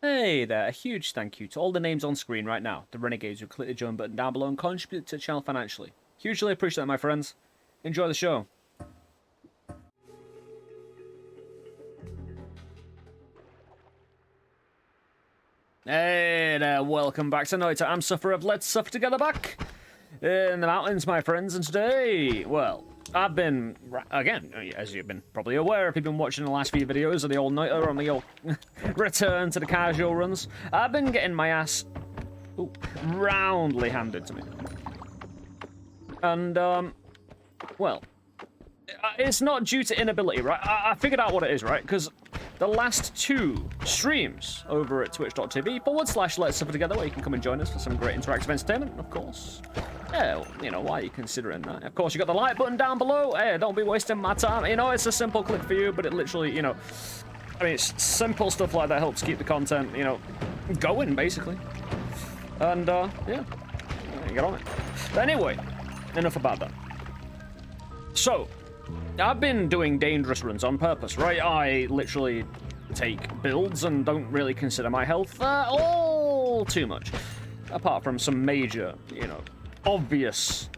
Hey there, a huge thank you to all the names on screen right now, the renegades who clicked the join button down below and contribute to the channel financially. Hugely appreciate that, my friends. Enjoy the show. Hey there, welcome back to Noita. I'm Sufferer of Let's Suffer Together back in the mountains, my friends, and today, well, I've been, again, as you've been probably aware if you've been watching the last few videos of the old Noita on the old return to the casual runs, I've been getting my ass roundly handed to me. And, well, it's not due to inability, right? I figured out what it is, right? Because the last two streams over at twitch.tv/Let's Suffer Together, where you can come and join us for some great interactive entertainment, of course. Yeah, you know, why are you considering that? Of course, you got the like button down below. Hey, don't be wasting my time. You know, it's a simple click for you, but it literally, you know, I mean, it's simple stuff like that helps keep the content, you know, going, basically. And, yeah, get on it. But anyway, enough about that. So, I've been doing dangerous runs on purpose, right? I literally take builds and don't really consider my health all too much. Apart from some major, you know, obvious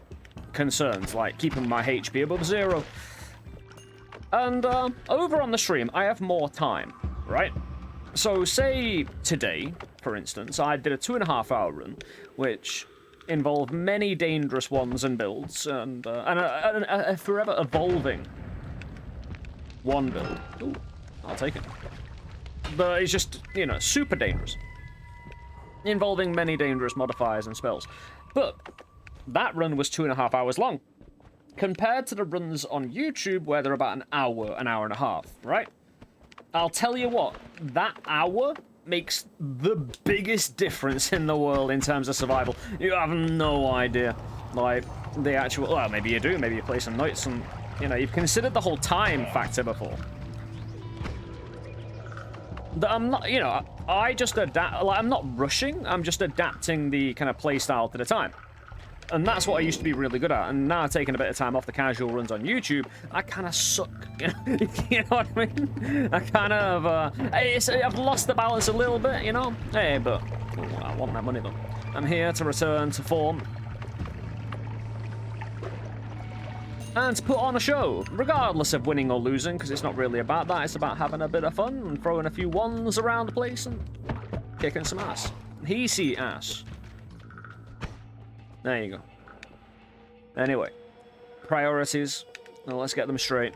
concerns, like keeping my HP above 0. And over on the stream, I have more time, right? So say today, for instance, I did a 2.5-hour run, which involved many dangerous ones and builds, and a forever evolving one build. Ooh, I'll take it. But it's just, you know, super dangerous, involving many dangerous modifiers and spells. But that run was 2.5 hours long, compared to the runs on YouTube where they're about an hour and a half, right? I'll tell you what, that hour makes the biggest difference in the world in terms of survival. You have no idea. Like, the actual... Well, maybe you do. Maybe you play some Noites and, you know, you've considered the whole time factor before. That I'm not, you know, I just adapt... Like, I'm not rushing. I'm just adapting the kind of playstyle to the time. And that's what I used to be really good at. And now taking a bit of time off the casual runs on YouTube, I kind of suck. You know what I mean? I kind of, I've lost the balance a little bit, you know? Hey, but I want that money though. I'm here to return to form. And to put on a show, regardless of winning or losing, because it's not really about that. It's about having a bit of fun and throwing a few ones around the place and kicking some ass. HiSii ass. There you go. Anyway, priorities. Well, let's get them straight.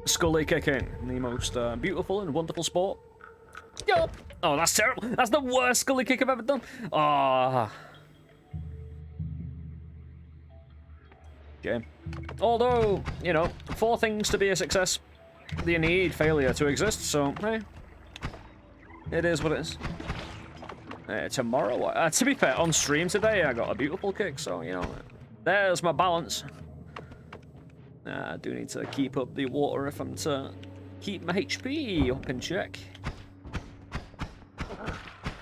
Scully kicking, the most beautiful and wonderful sport. Yup. Oh, that's terrible. That's the worst scully kick I've ever done. Ah. Shame. Although, you know, 4 things to be a success, you need failure to exist. So, hey, it is what it is. Tomorrow, to be fair, on stream today, I got a beautiful kick, so, you know, there's my balance. I do need to keep up the water if I'm to keep my HP up in check.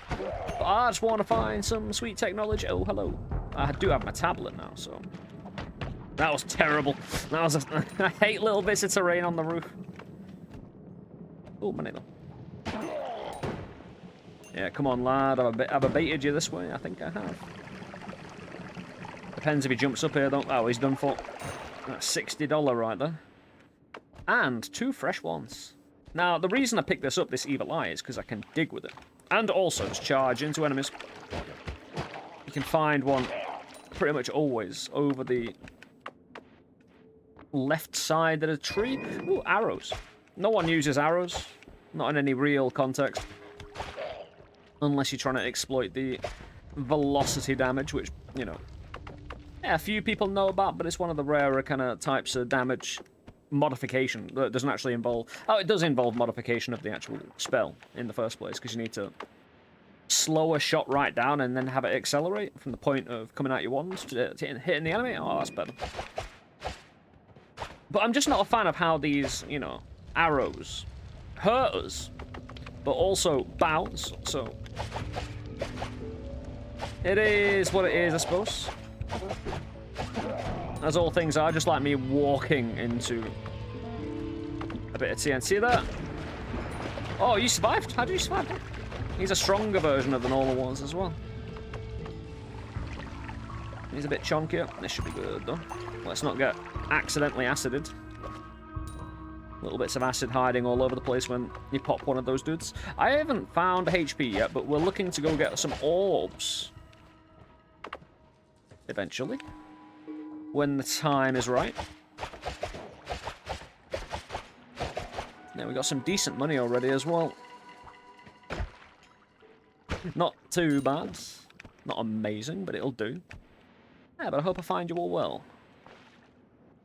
But I just want to find some sweet technology. Oh, hello. I do have my tablet now, so... That was terrible. That was I hate little bits of terrain on the roof. Oh, money though. Yeah, come on, lad. Have I baited you this way? I think I have. Depends if he jumps up here, don't... Oh, he's done for. That's $60 right there. And 2 fresh ones. Now, the reason I picked this up, this evil eye, is because I can dig with it. And also, just charge into enemies. You can find one pretty much always over the left side of the tree. Ooh, arrows. No one uses arrows. Not in any real context. Unless you're trying to exploit the velocity damage, which, you know, yeah, a few people know about, but it's one of the rarer kind of types of damage modification that doesn't actually involve... Oh, it does involve modification of the actual spell in the first place, because you need to slow a shot right down and then have it accelerate from the point of coming out your wand to hitting the enemy. Oh, that's better. But I'm just not a fan of how these, you know, arrows hurt us, but also bounce, so... It is what it is, I suppose. As all things are, just like me walking into a bit of TNT there. Oh, you survived? How did you survive? He's a stronger version of the normal ones as well. He's a bit chunkier. This should be good, though. Let's not get accidentally acided. Little bits of acid hiding all over the place when you pop one of those dudes. I haven't found HP yet, but we're looking to go get some orbs. Eventually. When the time is right. Yeah, we got some decent money already as well. Not too bad. Not amazing, but it'll do. Yeah, but I hope I find you all well.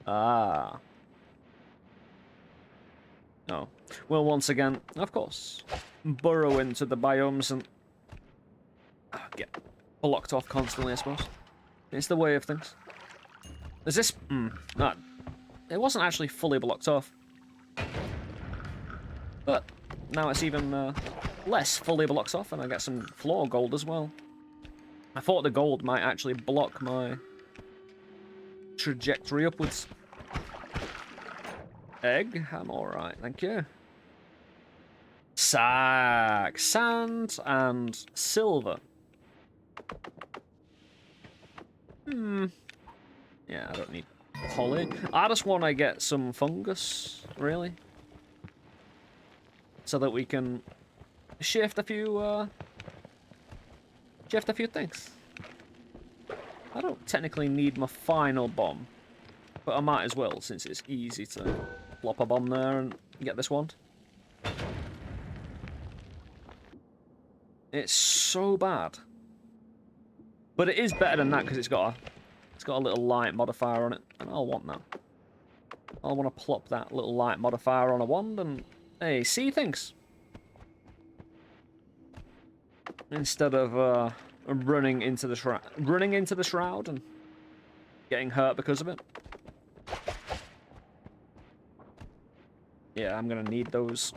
Ah. Oh. Well, once again, of course, burrow into the biomes and get blocked off constantly, I suppose. It's the way of things. Is this... no, it wasn't actually fully blocked off. But now it's even less fully blocked off, and I get some floor gold as well. I thought the gold might actually block my trajectory upwards. Egg, I'm alright, thank you. Sack, sand, and silver. Yeah, I don't need poly. I just want to get some fungus, really. So that we can shift a few things. I don't technically need my final bomb, but I might as well, since it's easy to plop a bomb there and get this one. It's so bad, but it is better than that because it's got a little light modifier on it, and I'll want that. I'll want to plop that little light modifier on a wand and hey, see things instead of running into the shroud and getting hurt because of it. Yeah, I'm gonna need those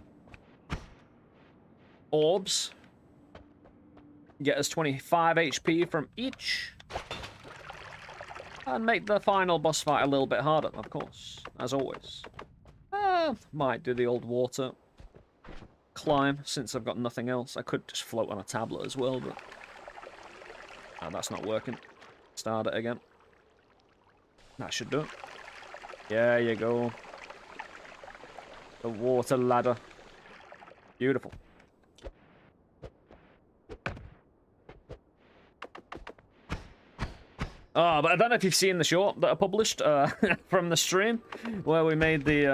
orbs. Get us 25 HP from each. And make the final boss fight a little bit harder, of course, as always. Might do the old water climb, since I've got nothing else. I could just float on a tablet as well, but... oh, that's not working. Start it again. That should do it. There you go. The water ladder. Beautiful. Oh, but I don't know if you've seen the short that I published from the stream, where we made the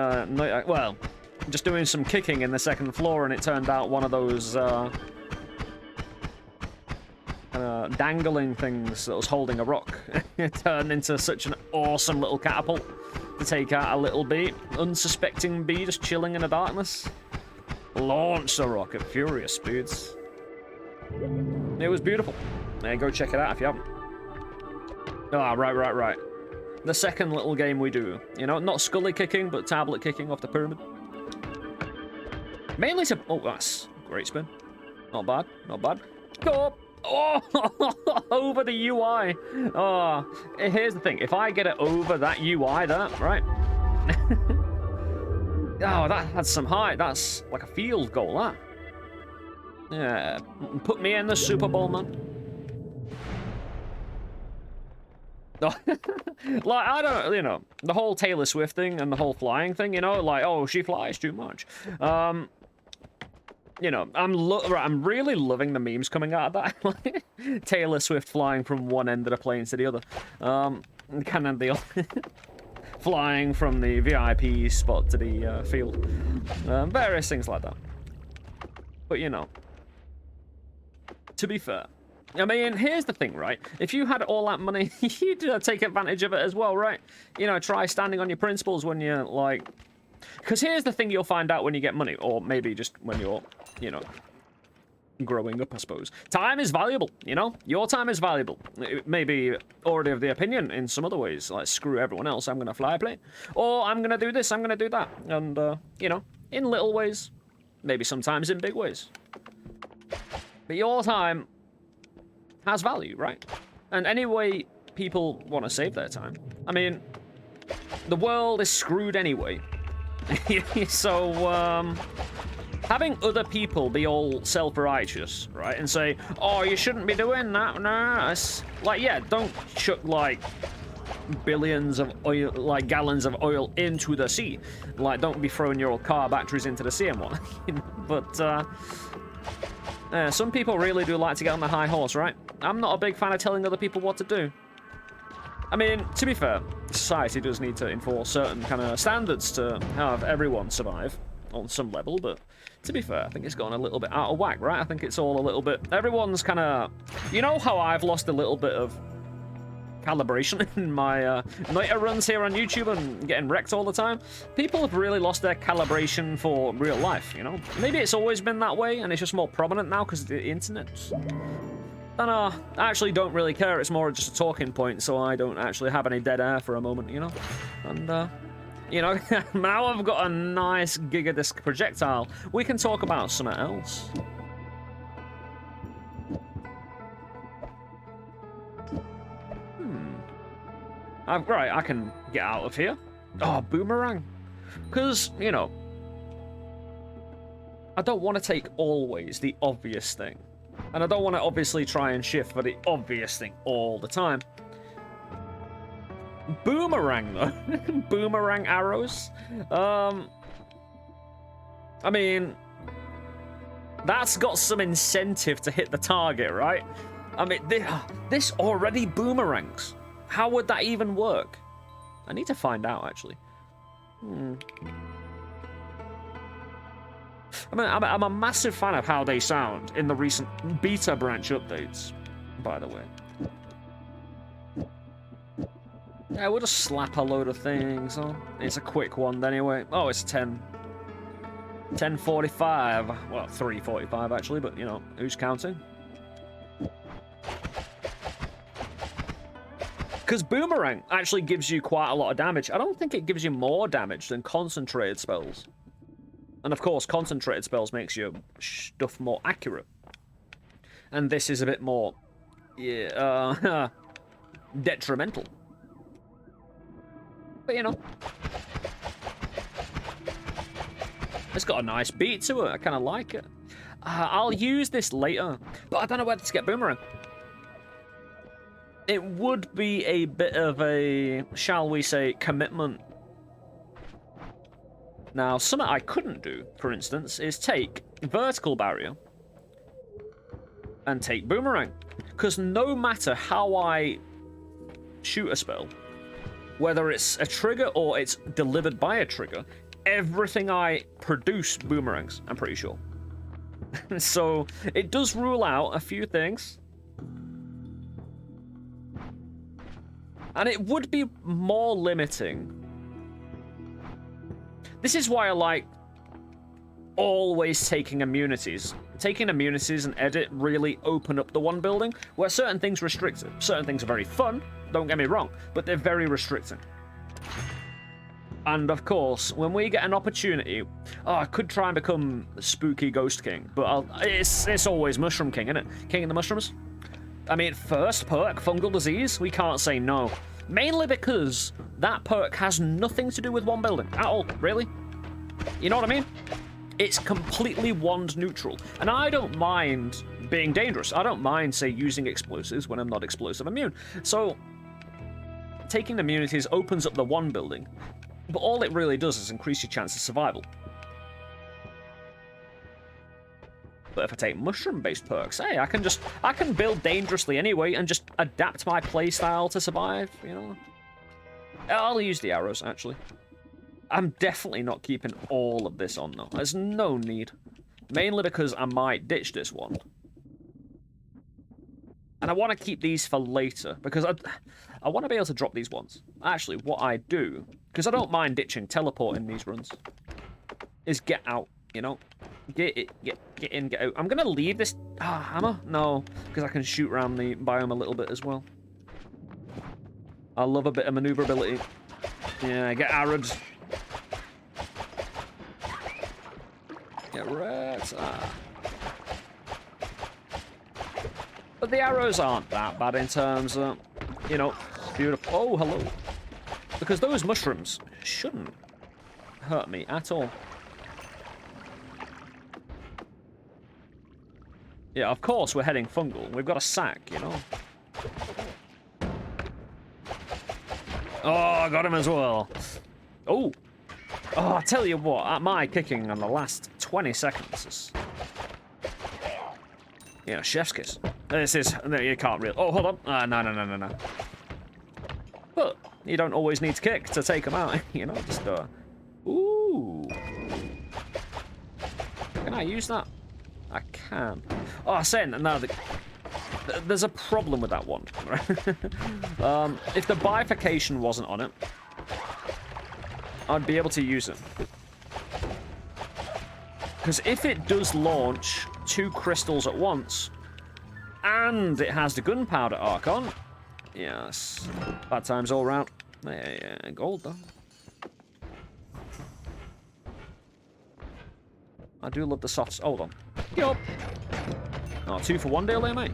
well, just doing some kicking in the second floor, and it turned out one of those dangling things that was holding a rock. It turned into such an awesome little catapult to take out a little bee, unsuspecting bee just chilling in the darkness. Launch the rock at furious speeds. It was beautiful. Yeah, go check it out if you haven't. Ah, right. The second little game we do. You know, not scully kicking, but tablet kicking off the pyramid. Mainly to... oh, that's a great spin. Not bad, not bad. Go up! Oh, over the UI. Oh, here's the thing. If I get it over that UI there, right? Oh, that had some height. That's like a field goal, that. Yeah, put me in the Super Bowl, man. Like, I don't, you know, the whole Taylor Swift thing and the whole flying thing, you know, like, oh, she flies too much. You know, I'm really loving the memes coming out of that. Taylor Swift flying from one end of the plane to the other. Kind of the flying from the VIP spot to the field. Various things like that. But, you know, to be fair, I mean, here's the thing, right? If you had all that money, you'd take advantage of it as well, right? You know, try standing on your principles when you're, like... because here's the thing you'll find out when you get money, or maybe just when you're, you know, growing up, I suppose. Time is valuable, you know? Your time is valuable. It may be already of the opinion in some other ways, like, screw everyone else, I'm gonna fly a plane. Or I'm gonna do this, I'm gonna do that. And, you know, in little ways, maybe sometimes in big ways. But your time has value, right? And any way people want to save their time. I mean, the world is screwed anyway. So, having other people be all self-righteous, right, and say, oh, you shouldn't be doing that, no, it's like, yeah, don't chuck like billions of oil, like gallons of oil into the sea, like don't be throwing your car batteries into the sea and what. But some people really do like to get on the high horse, right? I'm not a big fan of telling other people what to do. I mean, to be fair, society does need to enforce certain kind of standards to have everyone survive on some level, but to be fair, I think it's gone a little bit out of whack, right? I think it's all a little bit... Everyone's kind of... You know how I've lost a little bit of calibration in my Noita runs here on YouTube and getting wrecked all the time? People have really lost their calibration for real life, you know? Maybe it's always been that way, and it's just more prominent now because of the internet. And I actually don't really care. It's more just a talking point, so I don't actually have any dead air for a moment, you know? And, you know, now I've got a nice gigadisc projectile. We can talk about something else. Right, I can get out of here. Oh, boomerang. Because, you know, I don't want to take always the obvious thing. And I don't want to obviously try and shift for the obvious thing all the time. Boomerang, though. Boomerang arrows. I mean, that's got some incentive to hit the target, right? I mean, this already boomerangs. How would that even work? I need to find out, actually. I mean, I'm a massive fan of how they sound in the recent beta branch updates, by the way. Yeah, we'll just slap a load of things on. It's a quick one anyway. Oh, it's 10:45. Well, 3:45 actually, but you know, who's counting? Because Boomerang actually gives you quite a lot of damage. I don't think it gives you more damage than concentrated spells. And of course, concentrated spells makes your stuff more accurate. And this is a bit more, yeah, detrimental. But you know, it's got a nice beat to it. I kind of like it. I'll use this later, but I don't know where to get Boomerang. It would be a bit of a, shall we say, commitment. Now, something I couldn't do, for instance, is take vertical barrier and take boomerang. Because no matter how I shoot a spell, whether it's a trigger or it's delivered by a trigger, everything I produce boomerangs, I'm pretty sure. So, it does rule out a few things. And it would be more limiting. This is why I like always taking immunities. Taking immunities and edit really open up the one building, where certain things restrict it. Certain things are very fun, don't get me wrong, but they're very restricting. And of course, when we get an opportunity, I could try and become Spooky Ghost King, but it's always Mushroom King, isn't it? King of the Mushrooms? I mean, first perk, Fungal Disease, we can't say no. Mainly because that perk has nothing to do with one building at all, really. You know what I mean? It's completely wand neutral. And I don't mind being dangerous. I don't mind, say, using explosives when I'm not explosive immune. So, taking immunities opens up the one building, but all it really does is increase your chance of survival. But if I take mushroom-based perks, hey, I can build dangerously anyway and just adapt my playstyle to survive, you know? I'll use the arrows, actually. I'm definitely not keeping all of this on, though. There's no need. Mainly because I might ditch this one. And I want to keep these for later, because I want to be able to drop these ones. Actually, what I do, because I don't mind ditching teleporting these runs, is get out, you know? Get in, get out. I'm gonna leave this hammer? No, because I can shoot around the biome a little bit as well. I love a bit of maneuverability. Yeah, get arrowed. Get wrecked. But the arrows aren't that bad in terms of, you know, beautiful. Oh, hello. Because those mushrooms shouldn't hurt me at all. Yeah, of course we're heading fungal. We've got a sack, you know. Oh, I got him as well. Oh. Oh, I tell you what, my kicking on the last 20 seconds is... Yeah, chef's kiss. This is... You can't really... Oh, hold on. No. But you don't always need to kick to take them out, you know, just... Ooh. Can I use that? I can. Oh, I'm saying that now, there's a problem with that wand, right? If the bifurcation wasn't on it, I'd be able to use it. Because if it does launch 2 crystals at once, and it has the gunpowder arc on, yes, bad times all round. Yeah, gold though. I do love the softs. Hold on. Yup. Oh, 2 for 1 deal there, mate.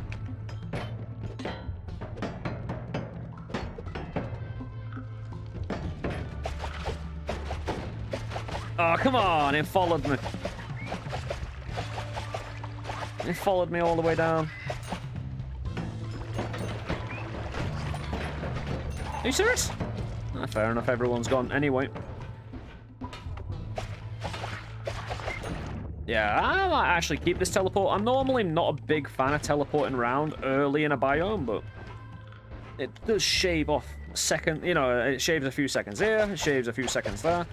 Oh, come on, it followed me. It followed me all the way down. Are you serious? Fair enough, everyone's gone anyway. Yeah, I might actually keep this teleport. I'm normally not a big fan of teleporting around early in a biome, but it does shave off a second. You know, it shaves a few seconds here, it shaves a few seconds there.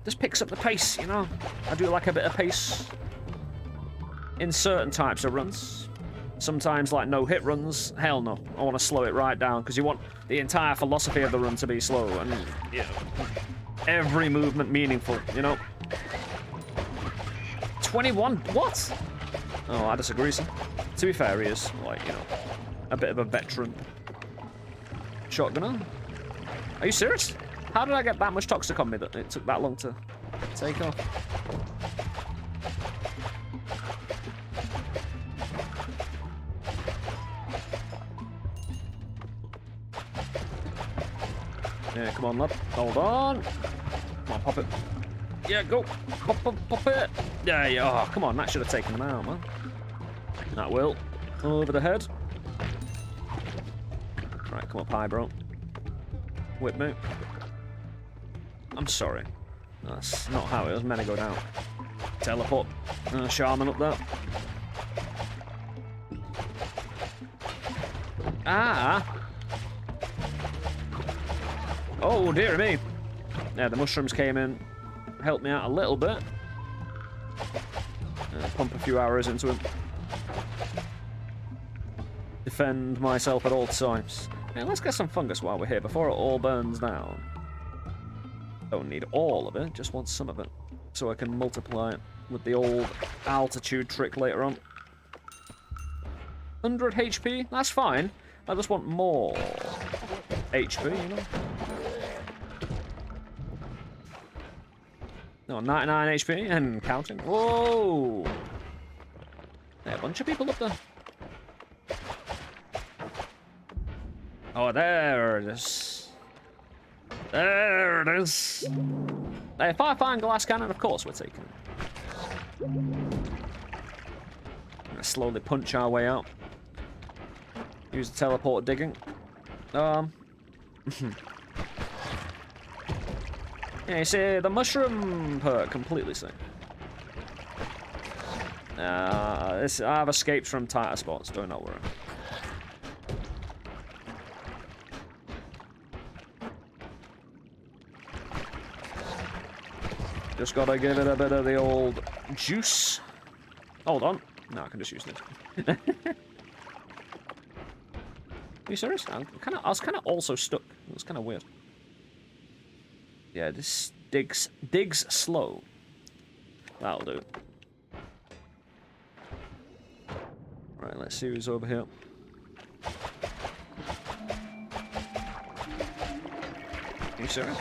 Just picks up the pace, you know. I do like a bit of pace in certain types of runs. Sometimes, like no-hit runs, hell no. I want to slow it right down because you want the entire philosophy of the run to be slow and, you know, every movement meaningful, you know. 21? What? Oh, I disagree, sir. To be fair, he is, like, you know, a bit of a veteran shotgunner. Are you serious? How did I get that much toxic on me that it took that long to take off? Yeah, come on, lad. Hold on. Come on, pop it. Yeah, go. Pop it. Yeah. Oh, come on. That should have taken them out, man. That will. Over the head. Right, come up high, bro. Whip me. I'm sorry. That's not how it was meant to go down. Teleport. Shaman up there. Ah! Oh, dear me. Yeah, the mushrooms came in. Helped me out a little bit. Pump a few arrows into him. Defend myself at all times. Yeah, let's get some fungus while we're here before it all burns down. Don't need all of it, just want some of it. So I can multiply it with the old altitude trick later on. 100 HP? That's fine. I just want more HP, you know? No, 99 HP and counting. Whoa! There are a bunch of people up there. Oh, there it is. There it is. If I find glass cannon, of course we're taking it. Gonna slowly punch our way out. Use the teleport digging. Yeah, you see, the mushroom perk completely sick. I've escaped from tighter spots, do not worry. Just gotta give it a bit of the old juice. Hold on. No, I can just use this. Are you serious? I was kind of also stuck. It was kind of weird. Yeah, this digs slow. That'll do. Right, let's see who's over here. Are you serious?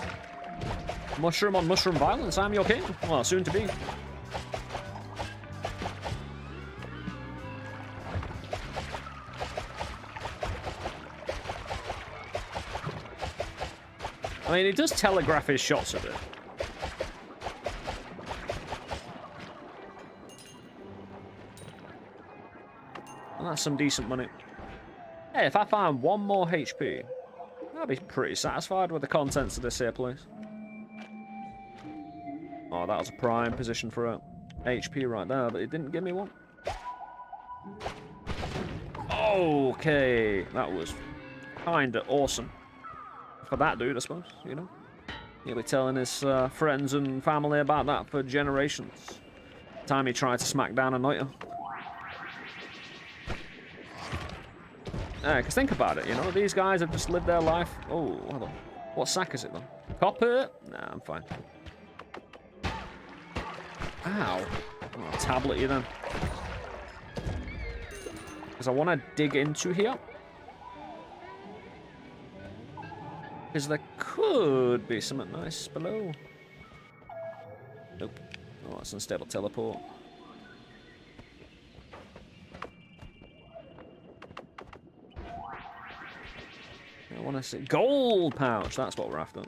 Mushroom on mushroom violence, I'm your king. Well, soon to be. I mean, he does telegraph his shots a bit. And that's some decent money. Hey, if I find one more HP, I'll be pretty satisfied with the contents of this here place. Oh, that was a prime position for a HP right there, but it didn't give me one. Okay, that was kinda awesome. For that dude, I suppose, you know? He'll be telling his friends and family about that for generations. Time he tried to smack down a Noita. Yeah, because think about it, you know, these guys have just lived their life. Oh, hold on. What sack is it, though? Copper? Nah, I'm fine. Ow. Oh, tablet you then. Because I want to dig into here. Because there could be something nice below. Nope. Oh, that's unstable teleport. I want to see gold pouch. That's what we're after.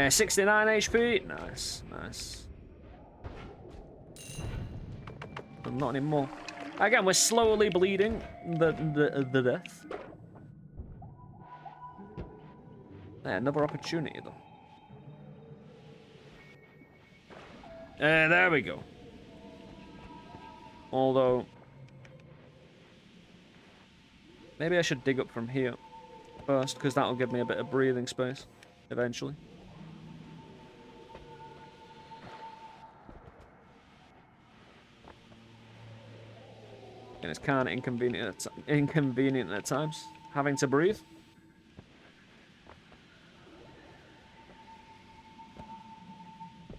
69 HP. Nice, nice. But not anymore. Again, we're slowly bleeding the death. Yeah, another opportunity though. There we go. Although, maybe I should dig up from here first, because that'll give me a bit of breathing space eventually. And it's kind of inconvenient at times, having to breathe.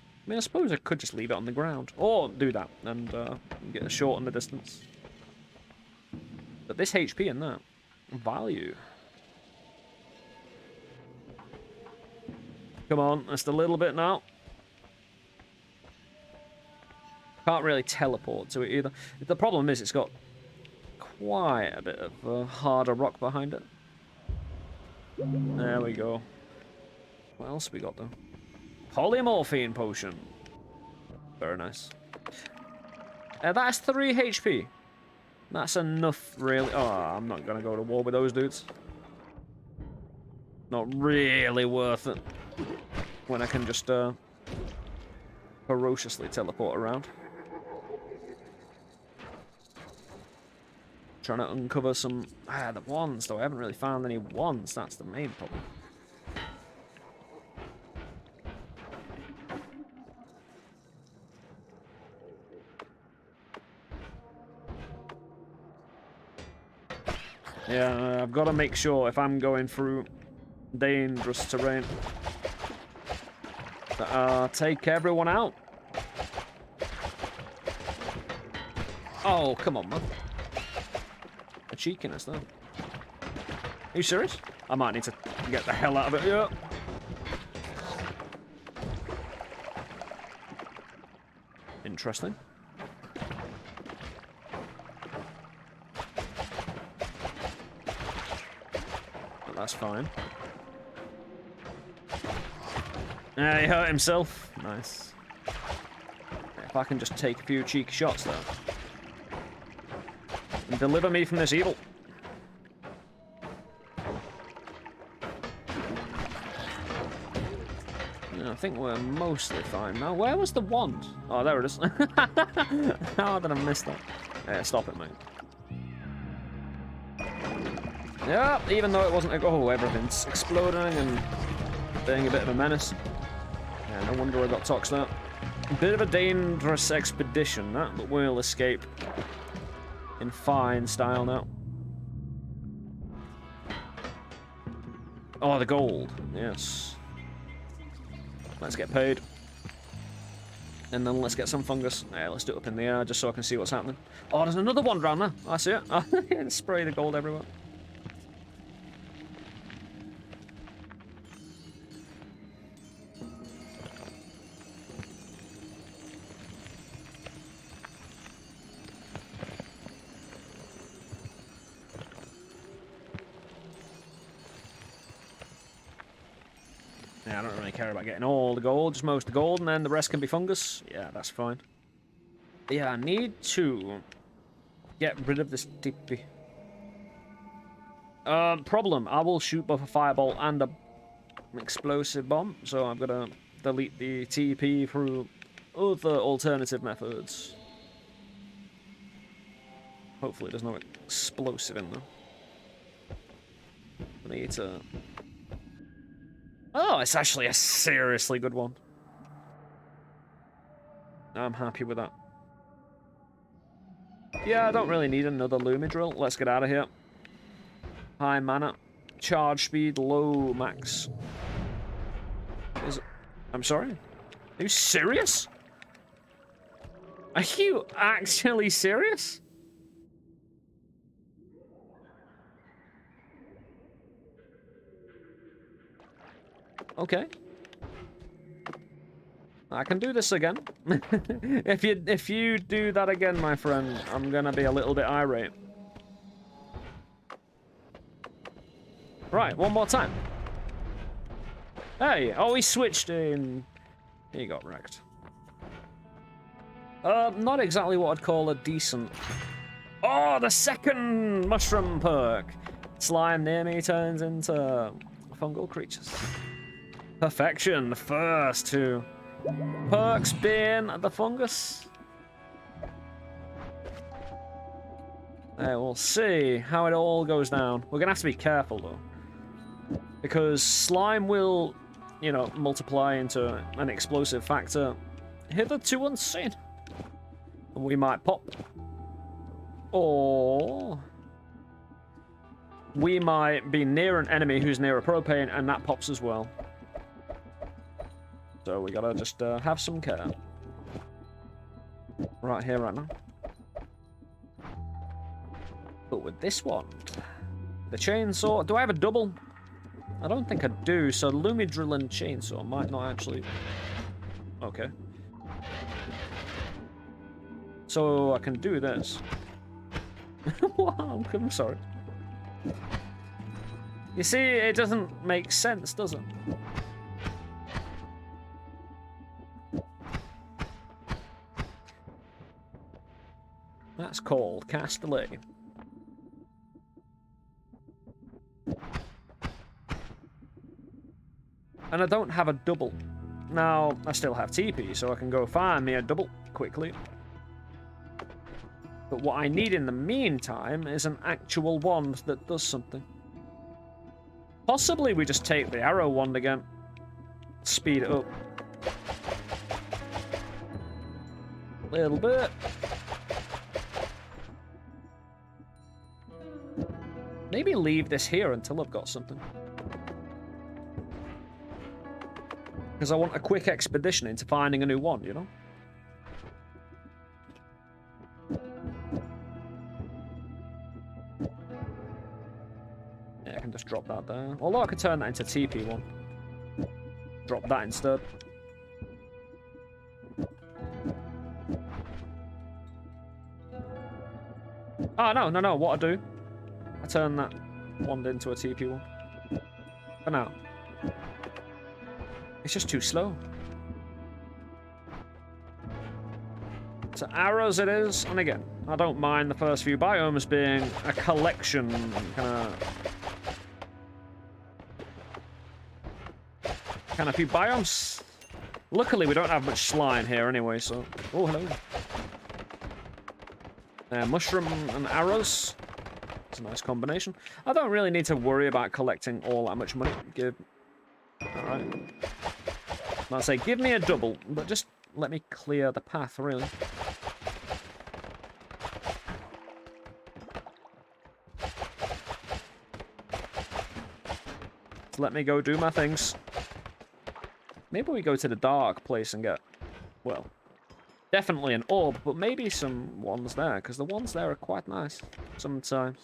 I mean, I suppose I could just leave it on the ground, or do that and get a shot in the distance. But this HP and that value. Come on, just a little bit now. Can't really teleport to it either. The problem is it's got quite a bit of harder rock behind it. There we go. What else have we got though? Polymorphine potion. Very nice. That's 3 HP. That's enough, really. Oh, I'm not gonna go to war with those dudes. Not really worth it. When I can just ferociously teleport around. Trying to uncover some the wands though. I haven't really found any wands. That's the main problem. Yeah, I've got to make sure if I'm going through dangerous terrain that I take everyone out. Oh, come on, man. A cheekiness, though. Are you serious? I might need to get the hell out of it. Yeah. Interesting. But that's fine. Yeah, he hurt himself. Nice. If I can just take a few cheeky shots, though. And deliver me from this evil. Yeah, I think we're mostly fine now. Where was the wand? Oh, there it is. How did I miss that? Yeah, stop it, mate. Yeah, even though it wasn't like, oh, everything's exploding and being a bit of a menace. Yeah, no wonder I got toxed out. A bit of a dangerous expedition, that, but we'll escape in fine style now. Oh, the gold. Yes. Let's get paid. And then let's get some fungus. Yeah, let's do it up in the air just so I can see what's happening. Oh, there's another one down there. I see it. Oh, spray the gold everywhere. Yeah, I don't really care about getting all the gold, just most of the gold, and then the rest can be fungus. Yeah, that's fine. Yeah, I need to get rid of this tippy. Problem. I will shoot both a fireball and an explosive bomb, so I'm gonna delete the TP through other alternative methods. Hopefully there's no explosive in there. I need to... Oh, it's actually a seriously good one. I'm happy with that. Yeah, I don't really need another Lumi drill. Let's get out of here. High mana. Charge speed, low max. I'm sorry? Are you serious? Are you actually serious? Okay. I can do this again. If you do that again, my friend, I'm gonna be a little bit irate. Right, one more time. Hey, oh, he switched in. He got wrecked. Not exactly what I'd call a decent. Oh, the second mushroom perk. Slime near me turns into fungal creatures. Perfection, the first two. Perks being the fungus. We'll see how it all goes down. We're gonna have to be careful though, because slime will, you know, multiply into an explosive factor hitherto unseen. And we might pop, or we might be near an enemy who's near a propane and that pops as well. So we gotta just have some care. Right here, right now. But with this one, the chainsaw, do I have a double? I don't think I do, so Lumi drill and chainsaw might not actually... Okay. So I can do this. Wow, I'm sorry. You see, it doesn't make sense, does it? That's called Castellet. And I don't have a double. Now, I still have TP, so I can go find me a double quickly. But what I need in the meantime is an actual wand that does something. Possibly we just take the arrow wand again. Speed it up. A little bit. Maybe leave this here until I've got something. Because I want a quick expedition into finding a new wand, you know? Yeah, I can just drop that there. Although I could turn that into TP one. Drop that instead. Oh, no, what I do, I turn that wand into a TP one. For now. It's just too slow. So arrows it is, and again, I don't mind the first few biomes being a collection, kind of few biomes. Luckily, we don't have much slime here anyway, so... Oh, hello. Mushroom and arrows. It's a nice combination. I don't really need to worry about collecting all that much money. Alright. I'll say, give me a double, but just let me clear the path, really. Just let me go do my things. Maybe we go to the dark place and get, well, definitely an orb, but maybe some ones there, because the ones there are quite nice sometimes.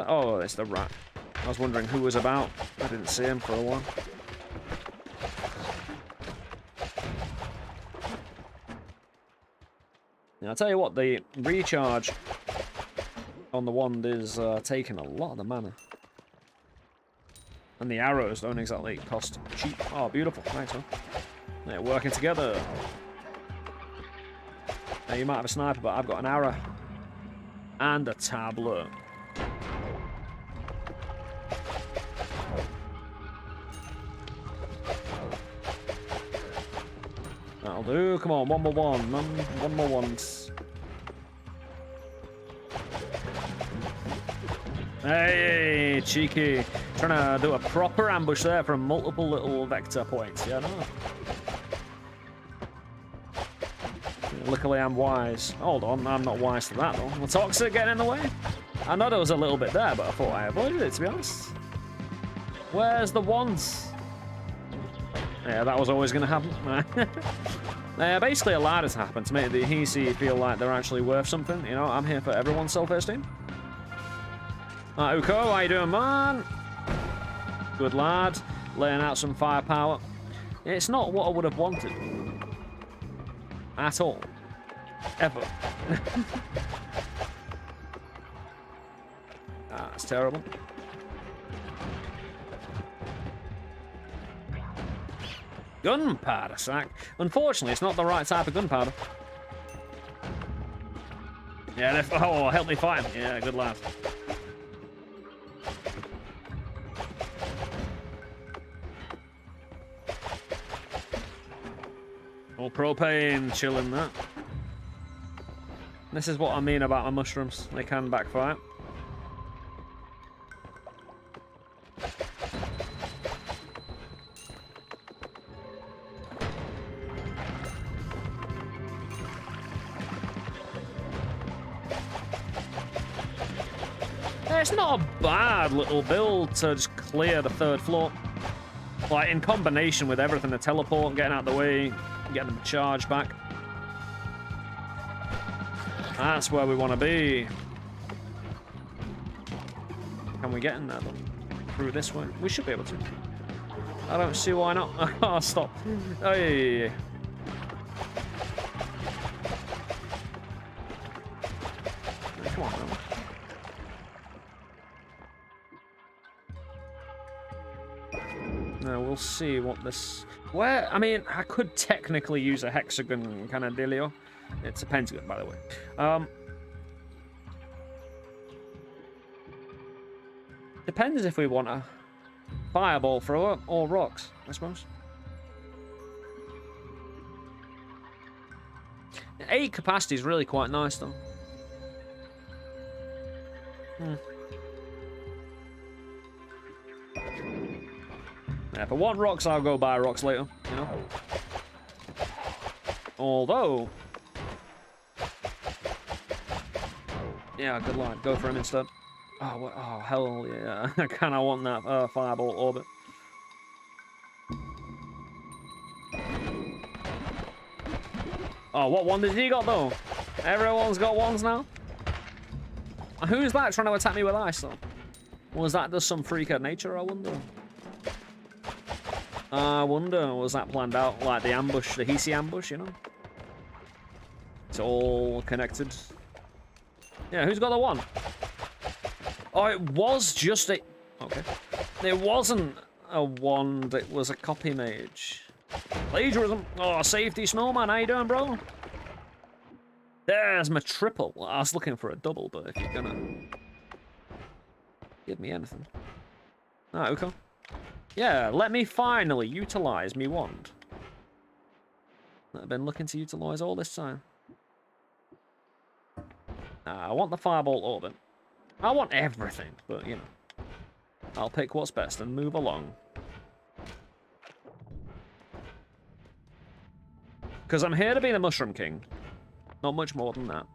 Oh, it's the rat. I was wondering who was about. I didn't see him for a while. Now, I'll tell you what, the recharge on the wand is taking a lot of the mana. And the arrows don't exactly cost cheap. Oh, beautiful. Thanks, man. They're working together. Now, you might have a sniper, but I've got an arrow. And a tablet. That'll do. Come on, one more one. One more ones. Hey, cheeky. Trying to do a proper ambush there from multiple little vector points. Yeah, no. Luckily, I'm wise. Hold on, I'm not wise to that, though. The toxic getting in the way? I know there was a little bit there, but I thought I avoided it, to be honest. Where's the wands? Yeah, that was always going to happen. Basically allowed it to happen to make the HiSii feel like they're actually worth something. You know, I'm here for everyone's self-esteem. Uko, how you doing, man? Good lad. Laying out some firepower. It's not what I would have wanted. At all. Ever. That's terrible. Gunpowder sack. Unfortunately, it's not the right type of gunpowder. Yeah, oh, help me fight him. Yeah, good lad. Oh, propane, chilling that. This is what I mean about my mushrooms. They can backfire. It's not a bad little build to just clear the 3rd floor. Like, in combination with everything, the teleport, getting out of the way, getting the charge back. That's where we want to be. Can we get in there, though? Through this way? We should be able to. I don't see why not. Oh, stop. Oh, yeah. Come on, man. Now, we'll see what this... Where... I mean, I could technically use a hexagon kind of dealio. It's a pentagon, by the way. Depends if we want a fireball thrower or rocks, I suppose. 8 capacity is really quite nice, though. Yeah, if I want rocks, I'll go buy rocks later, you know? Although... Yeah, good lad. Go for him instead. Oh, what? Oh, hell yeah. I kind of want that fireball orbit. Oh, what one did he got, though? Everyone's got ones now? Who's that trying to attack me with ice, though? Was that just some freak of nature, I wonder? I wonder, was that planned out? Like the ambush, the HiSii ambush, you know? It's all connected. Yeah, who's got the one? Oh, it was just a... Okay. It wasn't a wand, it was a copy mage. Plagiarism. Oh, safety snowman, how you doing, bro? There's my triple. I was looking for a double, but if you're gonna... give me anything. Ah, okay. Yeah, let me finally utilize me wand. That I've been looking to utilize all this time. I want the fireball orbit. I want everything, but, you know. I'll pick what's best and move along. Because I'm here to be the Mushroom King. Not much more than that.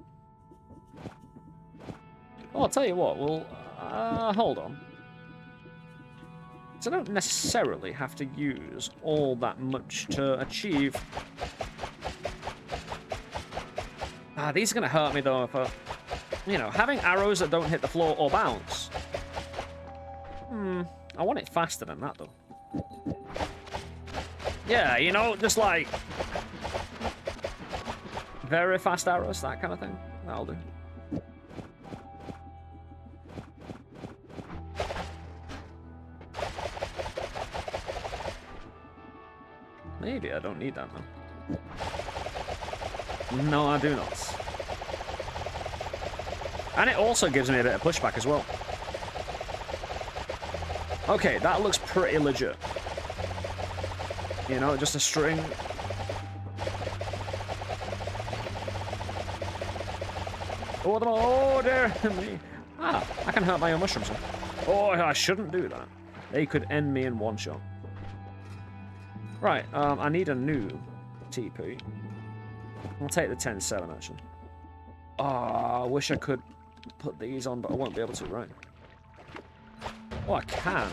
Oh, I'll tell you what, well, hold on. So I don't necessarily have to use all that much to achieve. These are going to hurt me, though, if I... You know, having arrows that don't hit the floor or bounce. I want it faster than that, though. Yeah, you know, just like... very fast arrows, that kind of thing. That'll do. Maybe I don't need that, though. No, I do not. And it also gives me a bit of pushback as well. Okay, that looks pretty legit. You know, just a string. Oh, dear me. Ah, I can hurt my own mushrooms. Oh, I shouldn't do that. They could end me in one shot. Right, I need a new TP. I'll take the 10-7, actually. Oh, I wish I could put these on, but I won't be able to, right? Oh, I can.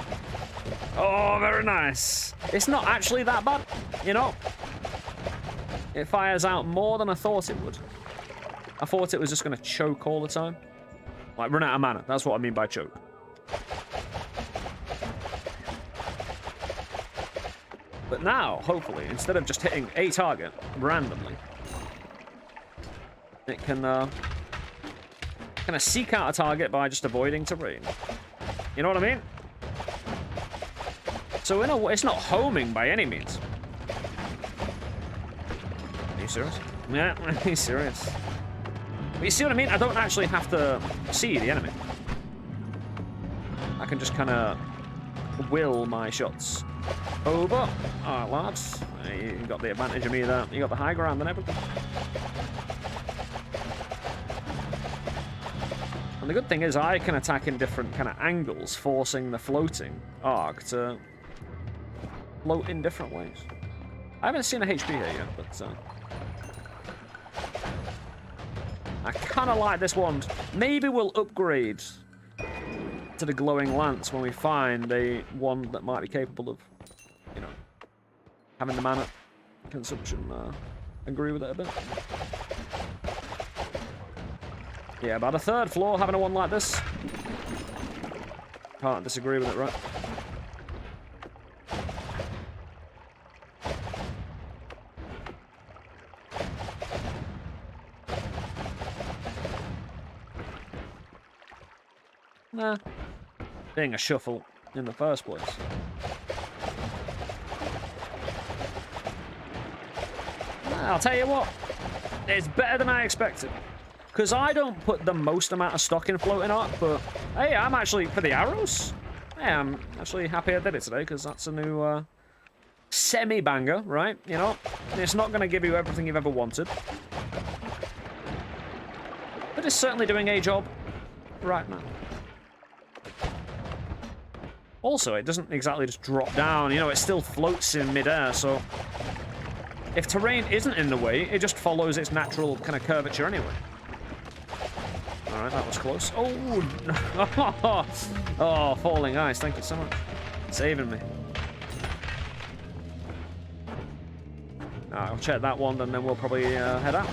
Oh, very nice. It's not actually that bad, you know? It fires out more than I thought it would. I thought it was just going to choke all the time. Like, run out of mana. That's what I mean by choke. But now, hopefully, instead of just hitting a target randomly, it can kind of seek out a target by just avoiding terrain. You know what I mean? So in a way, it's not homing by any means. Are you serious? Yeah, are you serious? But you see what I mean? I don't actually have to see the enemy. I can just kind of will my shots over. Alright, lads. You got the advantage of me there. You got the high ground and everything. And the good thing is I can attack in different kind of angles, forcing the floating arc to float in different ways. I haven't seen a HP here yet, but I kind of like this wand. Maybe we'll upgrade to the glowing lance when we find a wand that might be capable of, you know, having the mana consumption agree with it a bit. Yeah, about a third floor having a one like this. Can't disagree with it, right? Nah. Being a shuffle in the first place. I'll tell you what, it's better than I expected. Because I don't put the most amount of stock in floating arc, but hey, I'm actually, for the arrows, hey, I'm actually happy I did it today, because that's a new semi-banger, right? You know, it's not going to give you everything you've ever wanted. But it's certainly doing a job right now. Also, it doesn't exactly just drop down, you know, it still floats in midair, so if terrain isn't in the way, it just follows its natural kind of curvature anyway. Alright, that was close. Oh, oh, falling ice, thank you so much. Saving me. Alright, I'll check that one, and then we'll probably head out.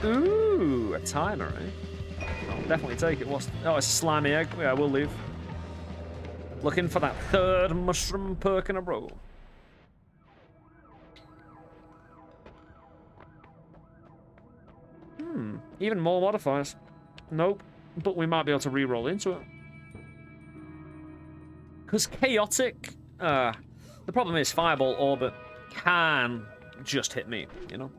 Ooh, a timer, eh? I'll definitely take it. Oh, it's a slimy egg. Yeah, we'll leave. Looking for that third mushroom perk in a row. Even more modifiers. Nope. But we might be able to re-roll into it. Because chaotic... the problem is Fireball Orbit can just hit me, you know?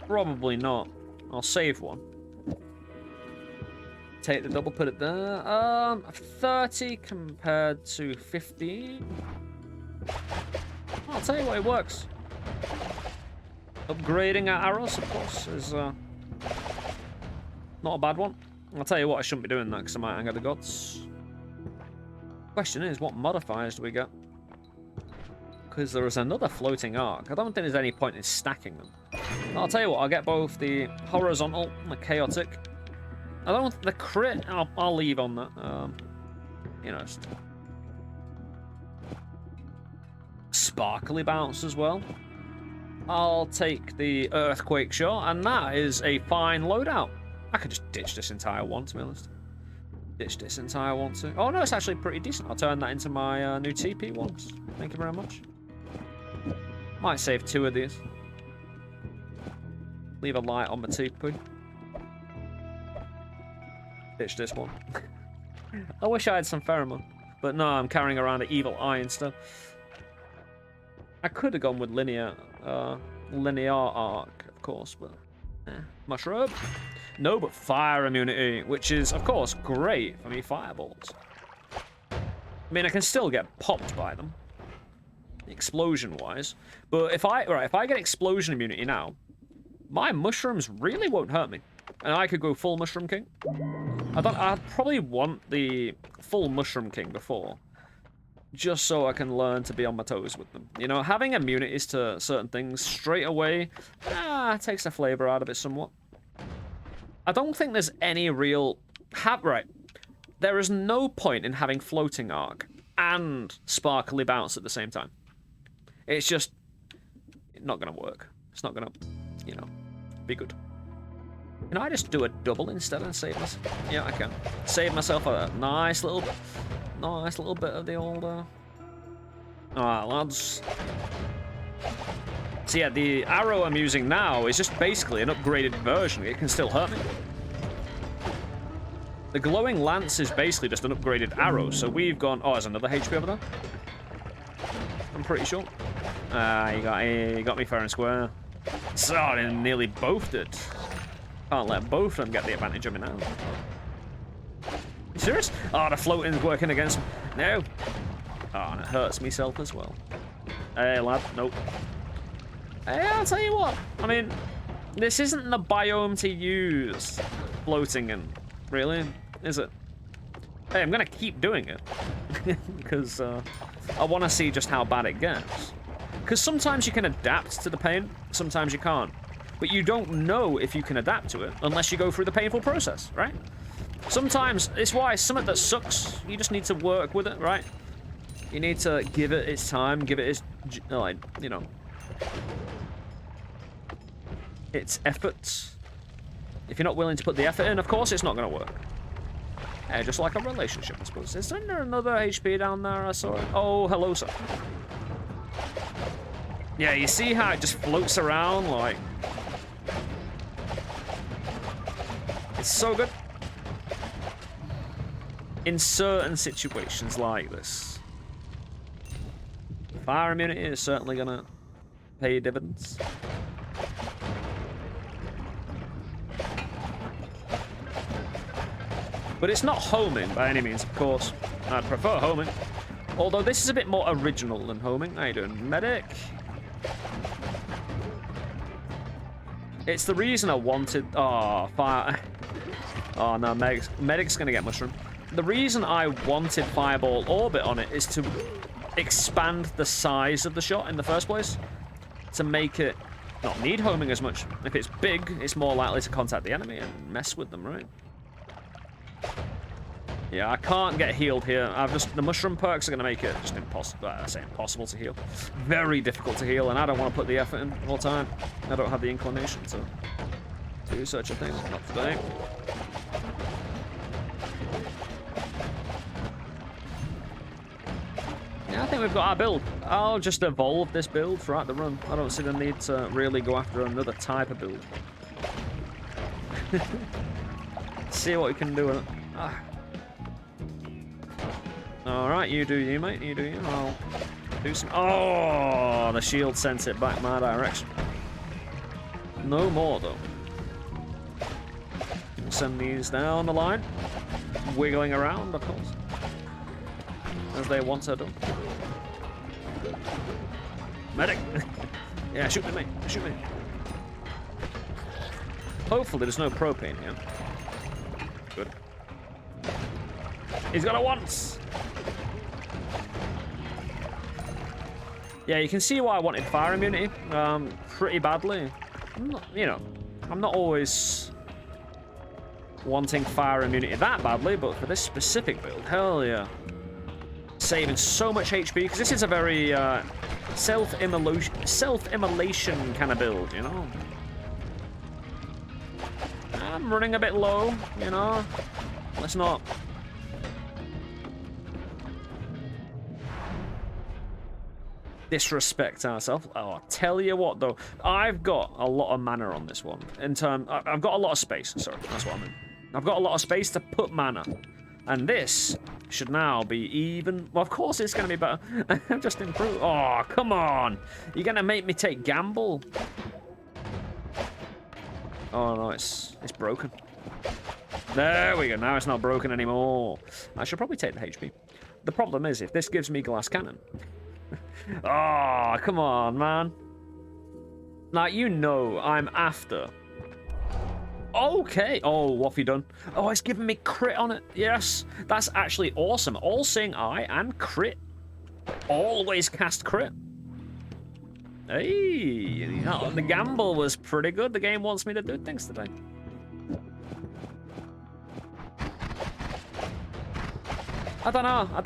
Probably not. I'll save one. Take the double, put it there. 30 compared to 15. I'll tell you what, it works. Upgrading our arrows, of course, is not a bad one. I'll tell you what, I shouldn't be doing that because I might anger the gods. Question is, what modifiers do we get? Because there is another floating arc. I don't think there's any point in stacking them. I'll tell you what, I'll get both the horizontal and the chaotic. I don't want the crit. I'll leave on that. You know, just sparkly bounce as well. I'll take the earthquake shot, and that is a fine loadout. I could just ditch this entire one, to be honest. Ditch this entire one too. Oh no, it's actually pretty decent. I'll turn that into my new TP ones. Thank you very much. Might save 2 of these. Leave a light on my TP. ditch this one. I wish I had some pheromone. But no, I'm carrying around an evil eye instead. I could have gone with linear arc, of course, but mushroom. No, but fire immunity, which is, of course, great for me fireballs. I mean, I can still get popped by them, explosion-wise. But if I get explosion immunity now, my mushrooms really won't hurt me, and I could go full mushroom king. I'd probably want the full mushroom king before, just so I can learn to be on my toes with them. You know, having immunities to certain things straight away, takes the flavor out of it somewhat. I don't think there's any real... There is no point in having floating arc and sparkly bounce at the same time. It's just not going to work. It's not going to, you know, be good. Can I just do a double instead and save myself? Yeah, I can. Save myself a nice little bit of the old... Alright, lads. So yeah, the arrow I'm using now is just basically an upgraded version. It can still hurt me. The glowing lance is basically just an upgraded arrow. So we've gone... Oh, there's another HP over there. I'm pretty sure. You got me fair and square. So, they nearly both did. Can't let both of them get the advantage of me now. You serious? Oh, the floating's working against me. No. Oh, and it hurts myself as well. Hey, lad. Nope. Hey, I'll tell you what. I mean, this isn't the biome to use floating in, really, is it? Hey, I'm going to keep doing it. Because I want to see just how bad it gets. Because sometimes you can adapt to the pain, sometimes you can't. But you don't know if you can adapt to it unless you go through the painful process, right? Sometimes, it's why something that sucks, you just need to work with it, right? You need to give it its time, give it its, like, you know, its efforts. If you're not willing to put the effort in, of course it's not going to work. Yeah, just like a relationship, I suppose. Is there another HP down there? I saw it. Oh, hello, sir. Yeah, you see how it just floats around, like... It's so good. In certain situations like this. Fire immunity is certainly gonna pay dividends. But it's not homing by any means, of course. I'd prefer homing. Although this is a bit more original than homing. How you doing, medic? It's the reason I wanted... Oh, fire... Oh, no, medic's gonna get mushroom. The reason I wanted Fireball Orbit on it is to expand the size of the shot in the first place. To make it not need homing as much. If it's big, it's more likely to contact the enemy and mess with them, right? Yeah, I can't get healed here. The mushroom perks are going to make it just impossible. I say impossible to heal. Very difficult to heal, and I don't want to put the effort in all the time. I don't have the inclination to do such a thing. Not today. Yeah, I think we've got our build. I'll just evolve this build throughout the run. I don't see the need to really go after another type of build. See what we can do with it. Alright, you do you, mate. You do you. I'll do some... Oh, the shield sent it back my direction. No more, though. Send these down the line. Wiggling around, of course. As they want to do. Medic! Yeah, shoot me, mate. Shoot me. Hopefully there's no propane here. Good. He's got a once! Yeah, you can see why I wanted fire immunity pretty badly. I'm not always wanting fire immunity that badly, but for this specific build, hell yeah. Saving so much HP, because this is a very self-immolation kind of build, you know? I'm running a bit low, you know? Let's not... disrespect ourselves. Oh, I'll tell you what, though. I've got a lot of mana on this one. I've got a lot of space. Sorry, that's what I mean. I've got a lot of space to put mana. And this should now be even... Well, of course it's going to be better. I've just improved. Oh, come on. You're going to make me take gamble? Oh, no, it's broken. There we go. Now it's not broken anymore. I should probably take the HP. The problem is, if this gives me glass cannon... Oh, come on, man. Now, you know I'm after... Okay. Oh, what have you done? Oh, it's giving me crit on it. Yes. That's actually awesome. All-Seeing Eye and crit. Always cast crit. Hey. The gamble was pretty good. The game wants me to do things today. I don't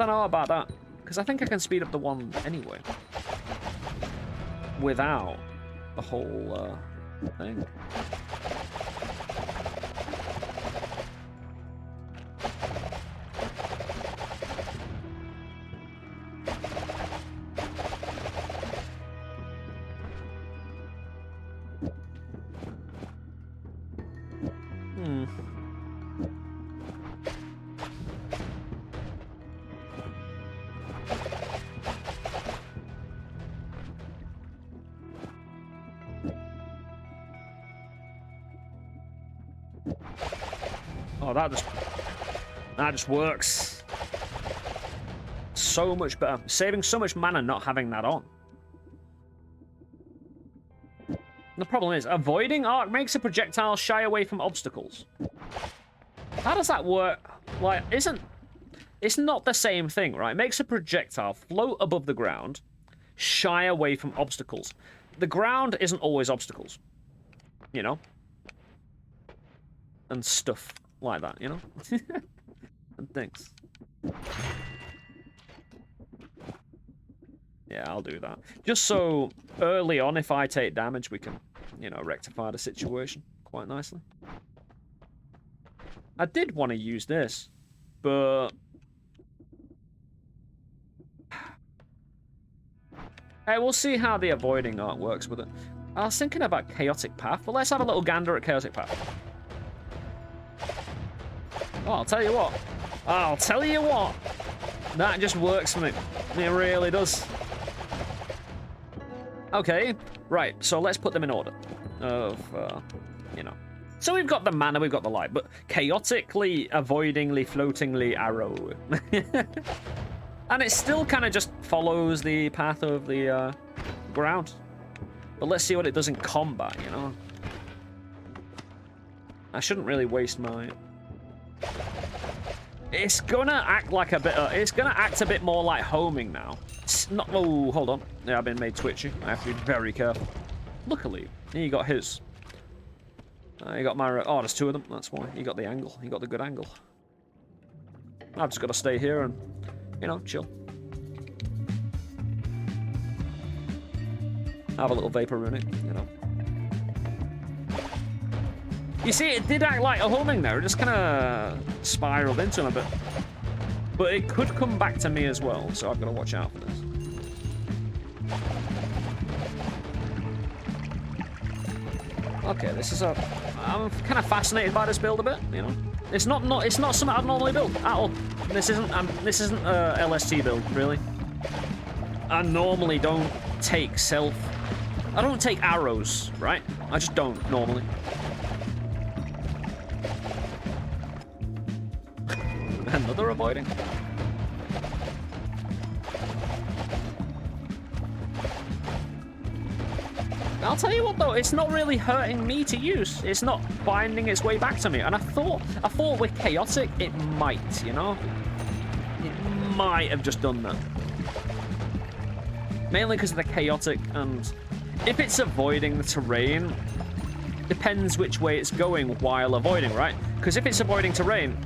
know about that. Because I think I can speed up the one anyway. Without the whole thing. Oh, that just works. So much better. Saving so much mana not having that on. The problem is, avoiding arc makes a projectile shy away from obstacles. How does that work? Like, it's not the same thing, right? It makes a projectile float above the ground, shy away from obstacles. The ground isn't always obstacles, you know? And stuff like that, you know? And things. Yeah, I'll do that. Just so early on, if I take damage, we can, you know, rectify the situation quite nicely. I did want to use this, but... Hey, we'll see how the avoiding art works with it. I was thinking about Chaotic Path, but let's have a little gander at Chaotic Path. Oh, I'll tell you what. I'll tell you what. That just works for me. It really does. Okay, right, so let's put them in order of, you know. So we've got the mana, we've got the light, but chaotically, avoidingly, floatingly arrow. And it still kind of just follows the path of the ground. But let's see what it does in combat, you know. I shouldn't really waste my... It's gonna act like a bit. It's gonna act a bit more like homing now. It's not. Oh, hold on. Yeah, I've been made twitchy. I have to be very careful. Luckily, he got his. He got my. Oh, there's two of them. That's why he got the angle. He got the good angle. I've just got to stay here and, you know, chill. Have a little vapor runic, you know. You see, it did act like a homing there. It just kind of spiraled into him a bit. But it could come back to me as well, so I've got to watch out for this. Okay, this is a... I'm kind of fascinated by this build a bit, you know. It's not something I'd normally build at all. This isn't a LST build, really. I normally don't take I don't take arrows, right? I just don't normally. Another avoiding. I'll tell you what though, it's not really hurting me to use. It's not finding its way back to me. And I thought with chaotic it might, you know? It might have just done that. Mainly because of the chaotic, and if it's avoiding the terrain, depends which way it's going while avoiding, right? Because if it's avoiding terrain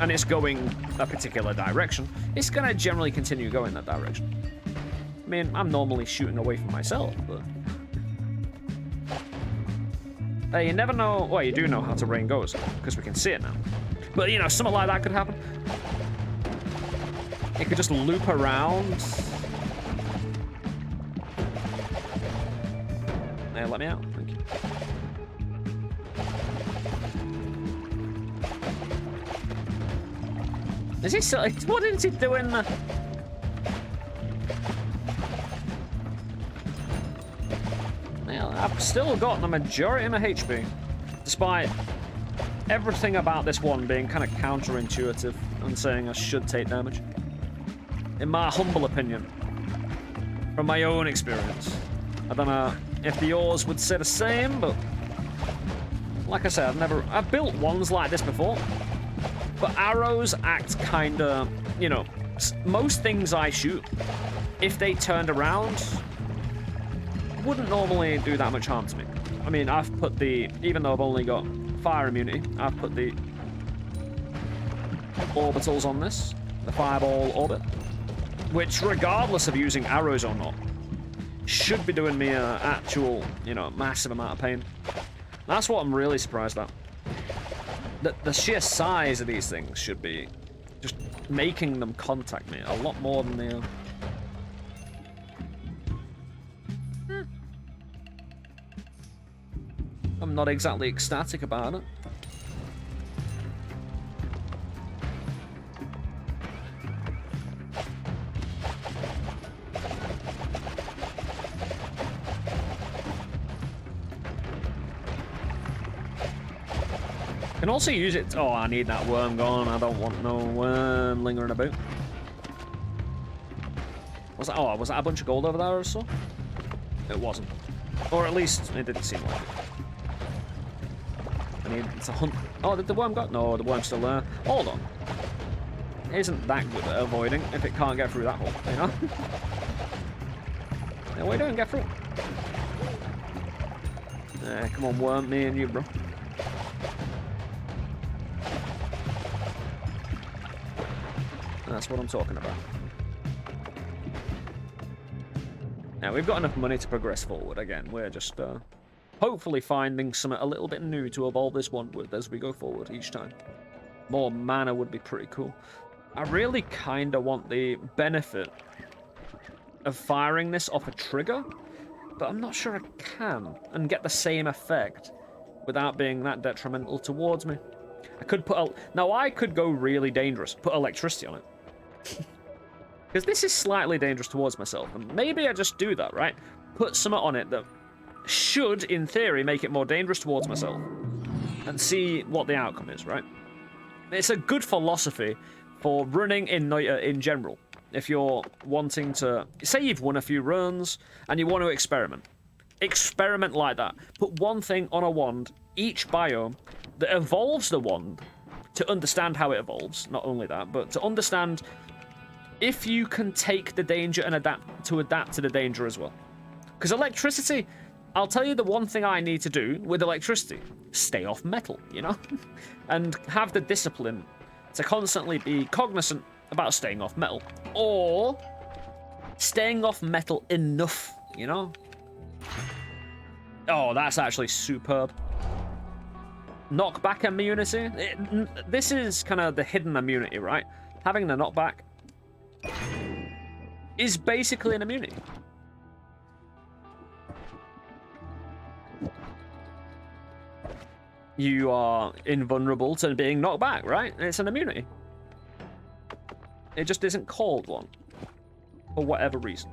and it's going a particular direction, it's going to generally continue going that direction. I mean, I'm normally shooting away from myself, but... Hey, you never know... Well, you do know how terrain goes, because we can see it now. But, you know, something like that could happen. It could just loop around. Hey, let me out. Thank you. Is he still... What is he doing? Well, I've still got the majority of my HP, despite everything about this one being kind of counterintuitive and saying I should take damage. In my humble opinion, from my own experience. I don't know if the yours would say the same, but like I said, I've built ones like this before, but arrows act kinda, you know, most things I shoot, if they turned around, wouldn't normally do that much harm to me. I mean, I've put the, even though I've only got fire immunity, I've put the orbitals on this, the fireball orbit, which regardless of using arrows or not, should be doing me an actual, you know, massive amount of pain. That's what I'm really surprised at. The sheer size of these things should be just making them contact me a lot more than they are. I'm not exactly ecstatic about it. Can also use it. Oh, I need that worm gone. I don't want no worm lingering about. Was that? Oh, was that a bunch of gold over there or so? It wasn't, or at least it didn't seem like it. I mean, it's a hunt. Oh, did the worm go? No, the worm's still there. Hold on. It isn't that good at avoiding if it can't get through that hole, you know? Yeah, what are you doing? Get through. Come on, worm, me and you, bro. That's what I'm talking about. Now, we've got enough money to progress forward again. We're just hopefully finding something a little bit new to evolve this one with as we go forward each time. More mana would be pretty cool. I really kind of want the benefit of firing this off a trigger, but I'm not sure I can and get the same effect without being that detrimental towards me. I could put now I could go really dangerous, put electricity on it. Because this is slightly dangerous towards myself, and maybe I just do that, right? Put something on it that should, in theory, make it more dangerous towards myself, and see what the outcome is, right? It's a good philosophy for running in Noita in general. If you're wanting to, say you've won a few runs, and you want to experiment. Experiment like that. Put one thing on a wand, each biome, that evolves the wand, to understand how it evolves. Not only that, but to understand if you can take the danger and adapt to the danger as well. Because electricity, I'll tell you the one thing I need to do with electricity. Stay off metal, you know? And have the discipline to constantly be cognizant about staying off metal. Or staying off metal enough, you know? Oh, that's actually superb. Knockback immunity. This is kind of the hidden immunity, right? Having the knockback is basically an immunity. You are invulnerable to being knocked back, right? It's an immunity. It just isn't called one. For whatever reason.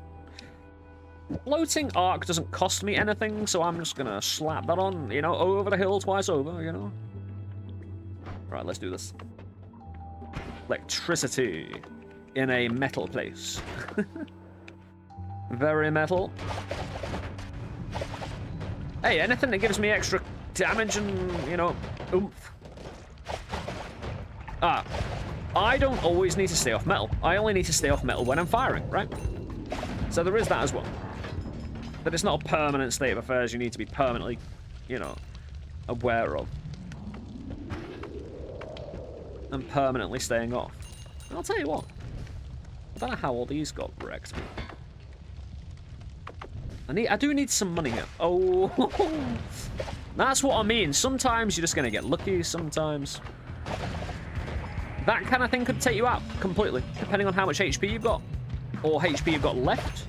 Floating arc doesn't cost me anything, so I'm just gonna slap that on, you know, over the hill twice over, you know? Right, let's do this. Electricity in a metal place. Very metal. Hey, anything that gives me extra damage and, you know, oomph. I don't always need to stay off metal. I only need to stay off metal when I'm firing, right? So there is that as well. But it's not a permanent state of affairs you need to be permanently, you know, aware of. And permanently staying off. And I'll tell you what. I don't know how all these got wrecked. I do need some money here. Oh, that's what I mean. Sometimes you're just gonna get lucky. Sometimes that kind of thing could take you out completely, depending on how much HP you've got, or HP you've got left.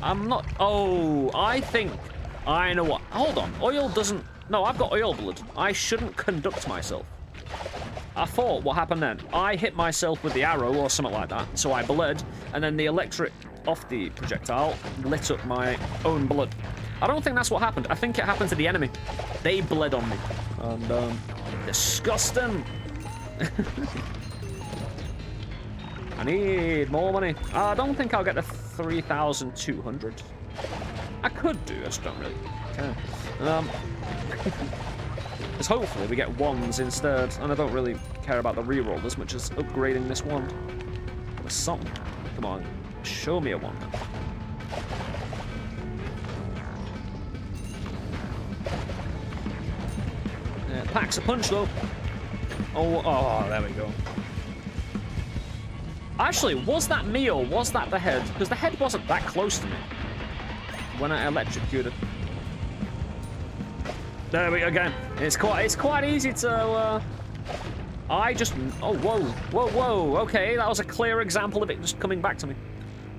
I'm not. Oh, I think I know what. Hold on. Oil doesn't. No, I've got oil blood. I shouldn't conduct myself. I thought what happened then, I hit myself with the arrow or something like that, so I bled, and then the electric off the projectile lit up my own blood. I don't think that's what happened. I think it happened to the enemy. They bled on me. And, disgusting. I need more money. I don't think I'll get the 3,200. I could do, I just don't really care. Because hopefully we get ones instead, and I don't really care about the reroll as much as upgrading this wand. With something. Come on, show me a wand. Packs a punch though. Oh, there we go. Actually, was that me or was that the head? Because the head wasn't that close to me when I electrocuted. There we go again. It's quite easy to. I just. Oh, whoa. Okay, that was a clear example of it just coming back to me.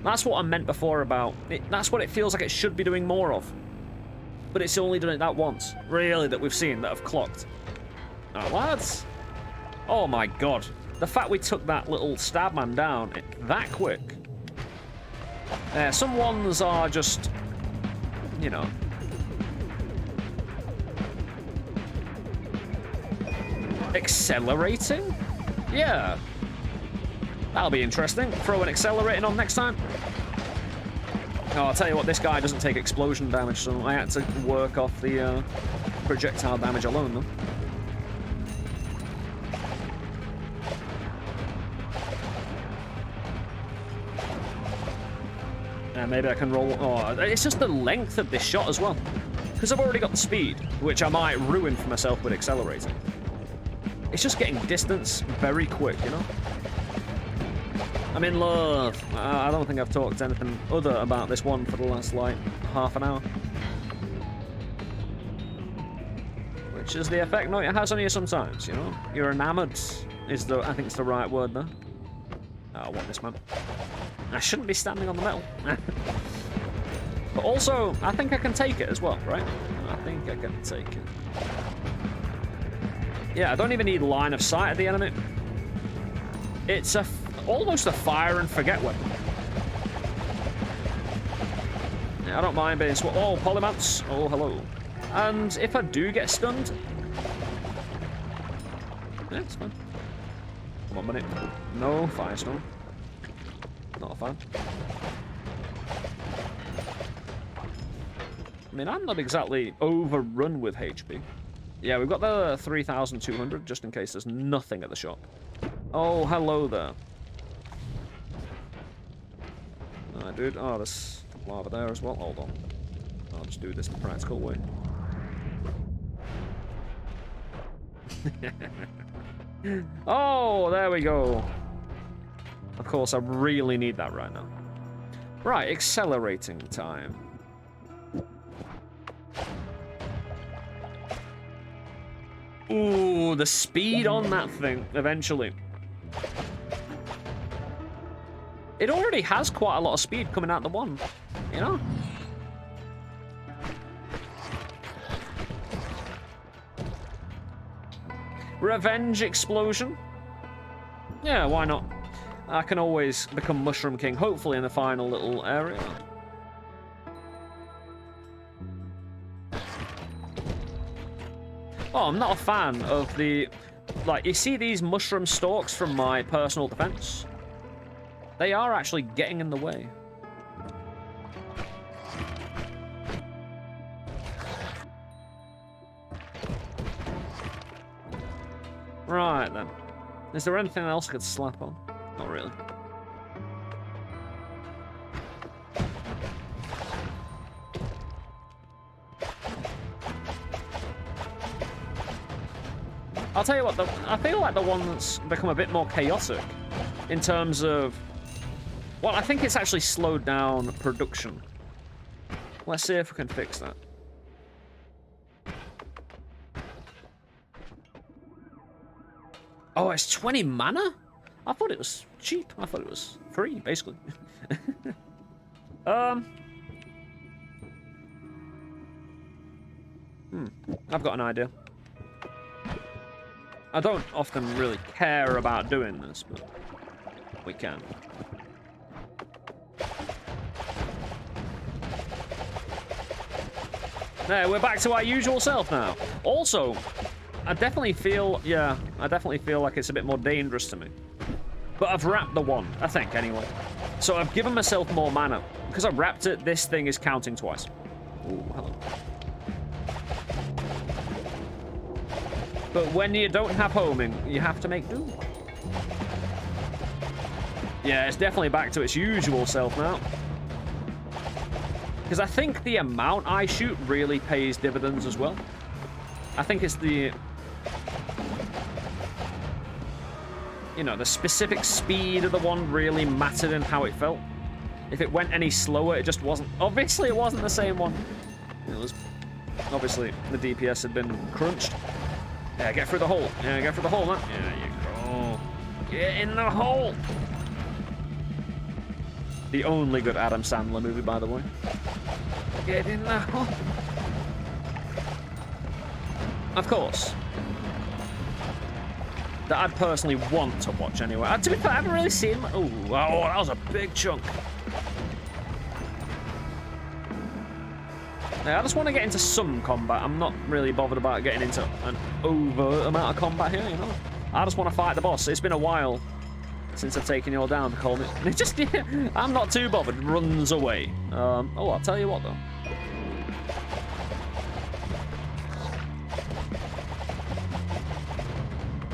That's what I meant before about it. That's what it feels like it should be doing more of. But it's only done it that once, really, that we've seen that have clocked. Alright, lads. Oh my god. The fact we took that little stab man down that quick. Some ones are just, you know. Accelerating? Yeah. That'll be interesting. Throw an accelerating on next time. Oh, I'll tell you what, this guy doesn't take explosion damage, so I had to work off the projectile damage alone, though. Maybe I can roll. Oh, it's just the length of this shot as well. Because I've already got the speed, which I might ruin for myself with accelerating. It's just getting distance very quick, you know? I'm in love. I don't think I've talked anything other about this one for the last, like, half an hour. Which is the effect Noita has on you sometimes, you know? You're enamored is the, I think it's the right word there. Oh, I want this man. I shouldn't be standing on the metal. But also, I think I can take it as well, right? I think I can take it. Yeah, I don't even need line of sight of the enemy. It's almost a fire and forget weapon. Yeah, I don't mind being oh, polymats. Oh, hello. And if I do get stunned, yeah, it's fine. 1 minute. No firestone. Not a fan. I mean, I'm not exactly overrun with HP. Yeah, we've got the 3,200 just in case there's nothing at the shop. Oh, hello there. Dude. Oh, there's lava there as well. Hold on. I'll just do this the practical way. Oh, there we go. Of course, I really need that right now. Right, accelerating time. Ooh, the speed on that thing, eventually. It already has quite a lot of speed coming out the one, you know? Revenge explosion? Yeah, why not? I can always become Mushroom King, hopefully in the final little area. Oh, I'm not a fan of the... Like, you see these mushroom stalks from my personal defense? They are actually getting in the way. Right, then. Is there anything else I could slap on? Not really. I'll tell you what, I feel like the one that's become a bit more chaotic in terms of... Well, I think it's actually slowed down production. Let's see if we can fix that. Oh, it's 20 mana? I thought it was cheap. I thought it was free, basically. I've got an idea. I don't often really care about doing this, but we can. There, we're back to our usual self now. Also, I definitely feel, like it's a bit more dangerous to me. But I've wrapped the one, I think, anyway. So I've given myself more mana. Because I've wrapped it, this thing is counting twice. Ooh, hello. But when you don't have homing, you have to make do. Yeah, it's definitely back to its usual self now. Because I think the amount I shoot really pays dividends as well. I think it's the... You know, the specific speed of the one really mattered in how it felt. If it went any slower, it just wasn't... Obviously, it wasn't the same one. It was... Obviously, the DPS had been crunched. Yeah, get through the hole. Yeah, get through the hole, man. Yeah, you go. Get in the hole! The only good Adam Sandler movie, by the way. Get in the hole. Of course. That I'd personally want to watch anyway. To be fair, I haven't really seen... Oh, that was a big chunk. Yeah, I just want to get into some combat. I'm not really bothered about getting into an over amount of combat here, you know? I just want to fight the boss. It's been a while since I've taken you all down, call it. It's just, yeah, I'm not too bothered. Runs away. Oh, I'll tell you what, though.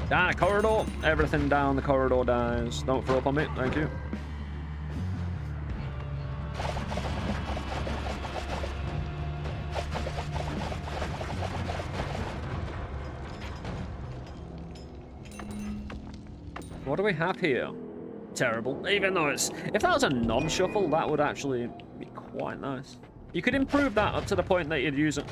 Down a corridor. Everything down the corridor dies. Don't throw up on me. Thank you. What do we have here? Terrible. Even though it's... If that was a non-shuffle, that would actually be quite nice. You could improve that up to the point that you'd use it.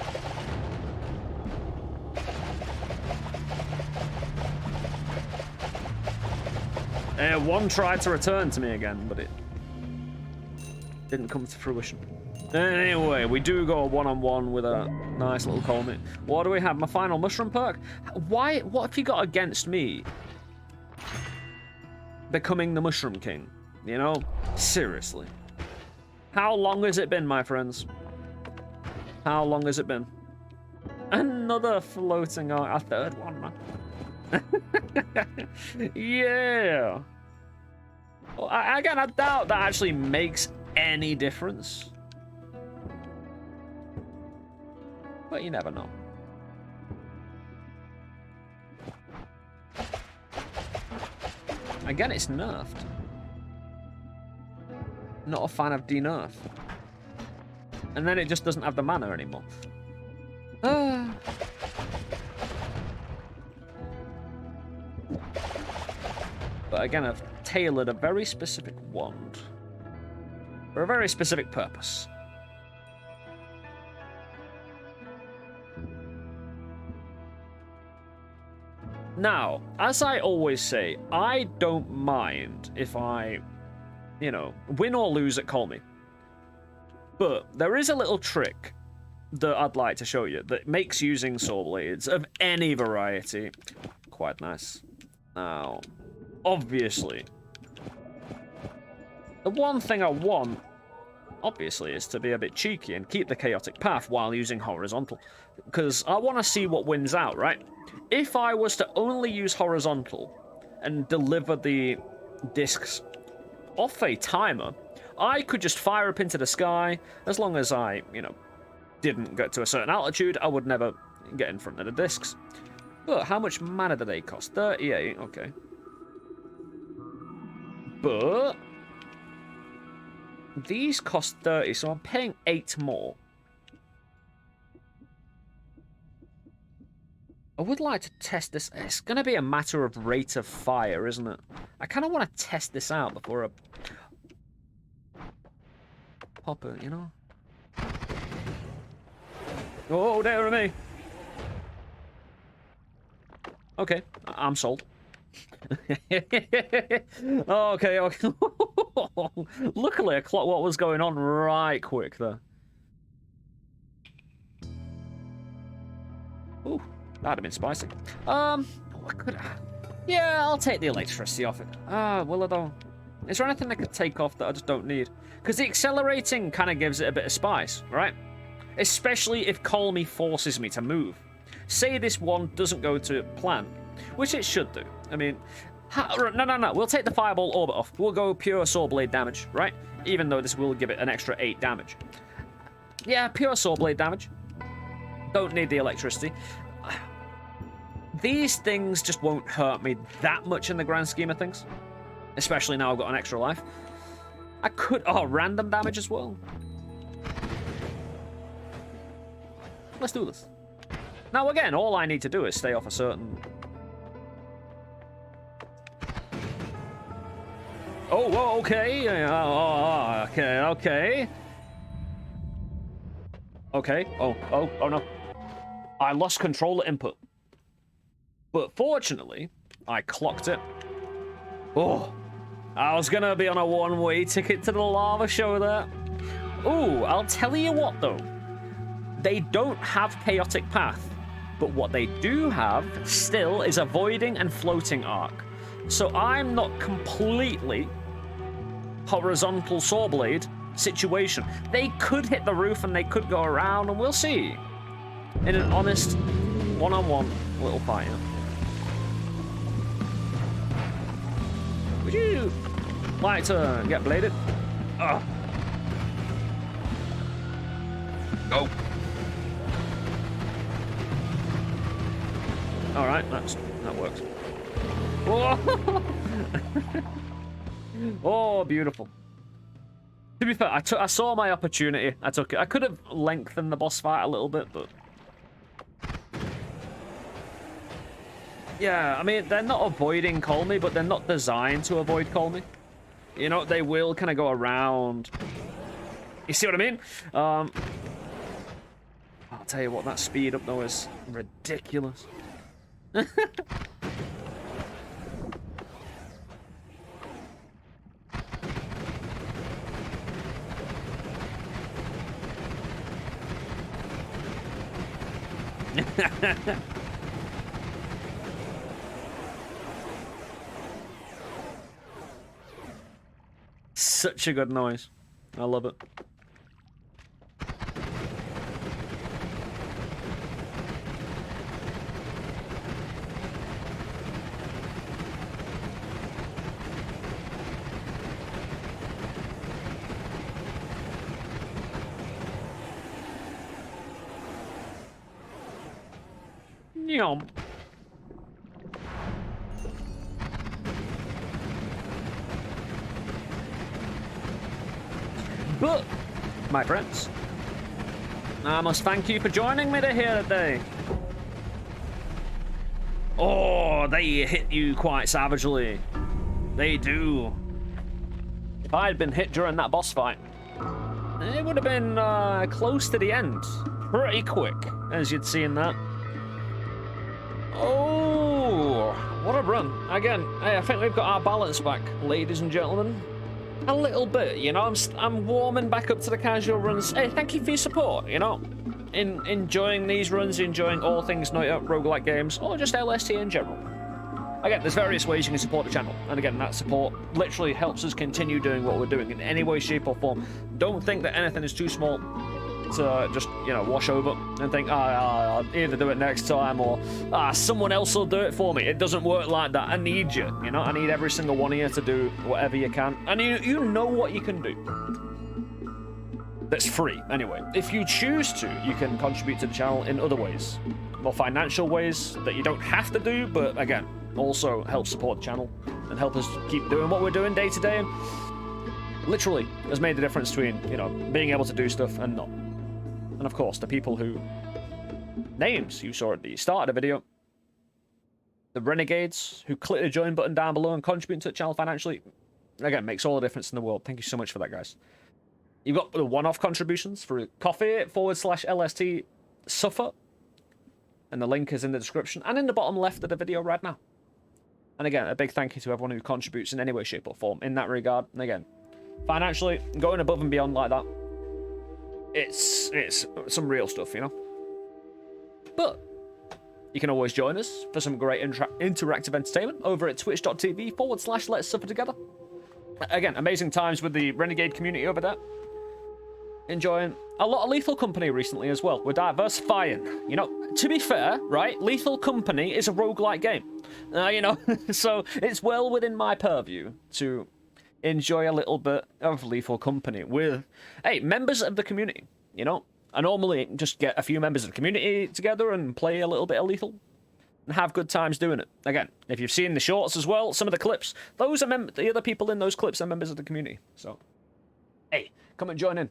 One tried to return to me again, but it didn't come to fruition. Anyway, we do go one-on-one with a nice little colmate. What do we have? My final mushroom perk? Why? What have you got against me? Becoming the Mushroom King, you know? Seriously. How long has it been, my friends? How long has it been? Another floating eye. A third one, man. Yeah. Well, again, I doubt that actually makes any difference. But you never know. Again, it's nerfed. Not a fan of de-nerf. And then it just doesn't have the mana anymore. But again, I've tailored a very specific wand for a very specific purpose. Now, as I always say, I don't mind if I, you know, win or lose at Call Me. But there is a little trick that I'd like to show you that makes using saw blades of any variety quite nice. Now, obviously, the one thing I want, obviously, is to be a bit cheeky and keep the chaotic path while using horizontal. Because I want to see what wins out, right? If I was to only use horizontal and deliver the discs off a timer, I could just fire up into the sky. As long as I, you know, didn't get to a certain altitude, I would never get in front of the discs. But how much mana do they cost? 38, okay. But these cost 30, so I'm paying 8 more. I would like to test this. It's going to be a matter of rate of fire, isn't it? I kind of want to test this out before I pop it, you know? Oh, dear me. Okay, I'm sold. Okay. Luckily, I clocked what was going on right quick there. Ooh. That'd have been spicy. I could... Yeah, I'll take the electricity off it. Will I though? Is there anything I could take off that I just don't need? Because the accelerating kind of gives it a bit of spice, right? Especially if Call Me forces me to move. Say this one doesn't go to plan, which it should do. I mean, no. We'll take the Fireball Orbit off. We'll go pure Saw Blade damage, right? Even though this will give it an extra 8 damage. Yeah, pure Saw Blade damage. Don't need the electricity. These things just won't hurt me that much in the grand scheme of things. Especially now I've got an extra life. I could... Oh, random damage as well. Let's do this. Now, again, all I need to do is stay off a certain... Oh, whoa, okay. Okay. Okay. Oh, no. I lost control at input. But fortunately, I clocked it. Oh, I was gonna be on a one-way ticket to the lava show there. Ooh, I'll tell you what though. They don't have chaotic path, but what they do have still is avoiding and floating arc. So I'm not completely horizontal saw blade situation. They could hit the roof and they could go around, and we'll see. In an honest one-on-one little fight. Would you like to get bladed? Ugh. Go. All right, that works. Whoa. Oh, beautiful. To be fair, I saw my opportunity. I took it. I could have lengthened the boss fight a little bit, but yeah, I mean, they're not avoiding Call Me, but they're not designed to avoid Call Me. You know, they will kind of go around. You see what I mean? I'll tell you what, that speed up though is ridiculous. Such a good noise. I love it. Yum. But, my friends, I must thank you for joining me here today. Oh, they hit you quite savagely. They do. If I had been hit during that boss fight, it would have been close to the end. Pretty quick, as you'd seen that. Oh, what a run. Again, hey, I think we've got our balance back, ladies and gentlemen. A little bit, you know, I'm warming back up to the casual runs. Hey, thank you for your support, you know. Enjoying these runs, enjoying all things Noita, roguelike games, or just LST in general. Again, there's various ways you can support the channel, and again, that support literally helps us continue doing what we're doing in any way, shape, or form. Don't think that anything is too small to just, you know, wash over and think, I'll either do it next time or someone else will do it for me. It doesn't work like that. I need you, you know, I need every single one of you to do whatever you can. And you know what you can do. That's free, anyway. If you choose to, you can contribute to the channel in other ways. More financial ways that you don't have to do, but again, also help support the channel and help us keep doing what we're doing day to day. And literally has made the difference between, you know, being able to do stuff and not. And of course, the people who names you saw at the start of the video, the renegades who click the join button down below and contribute to the channel financially, again, makes all the difference in the world. Thank you so much for that, guys. You've got the one-off contributions for coffee/LST suffer, and the link is in the description and in the bottom left of the video right now. And again, a big thank you to everyone who contributes in any way, shape, or form in that regard. And again, financially, going above and beyond like that, it's some real stuff, you know. But You can always join us for some great interactive entertainment over at twitch.tv/Let's Suffer Together. Again, amazing times with the Renegade community over there. Enjoying a lot of Lethal Company recently as well. We're diversifying. You know, to be fair, right, Lethal Company is a roguelike game. You know, so it's well within my purview to enjoy a little bit of Lethal Company with, hey, members of the community, you know? I normally just get a few members of the community together and play a little bit of Lethal and have good times doing it. Again, if you've seen the shorts as well, some of the clips, those are the other people in those clips are members of the community. So, hey, come and join in.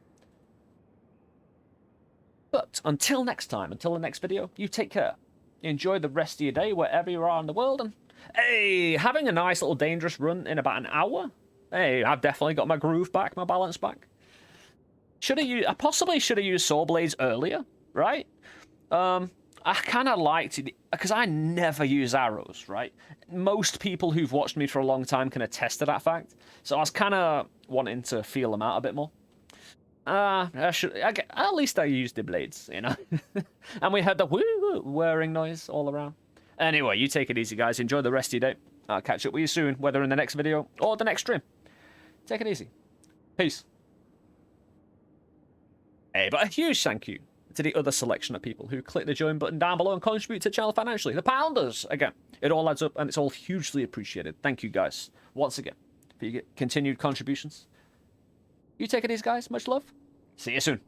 But until next time, until the next video, you take care. Enjoy the rest of your day wherever you are in the world. And, hey, having a nice little dangerous run in about an hour. Hey, I've definitely got my groove back, my balance back. I possibly should have used saw blades earlier, right? I kind of liked it, because I never use arrows, right? Most people who've watched me for a long time can attest to that fact. So I was kind of wanting to feel them out a bit more. At least I used the blades, you know? And we heard the woo whirring noise all around. Anyway, you take it easy, guys. Enjoy the rest of your day. I'll catch up with you soon, whether in the next video or the next stream. Take it easy. Peace. Hey, but a huge thank you to the other selection of people who click the join button down below and contribute to the channel financially. The pounders, again, it all adds up and it's all hugely appreciated. Thank you guys once again for your continued contributions. You take it easy, guys. Much love. See you soon.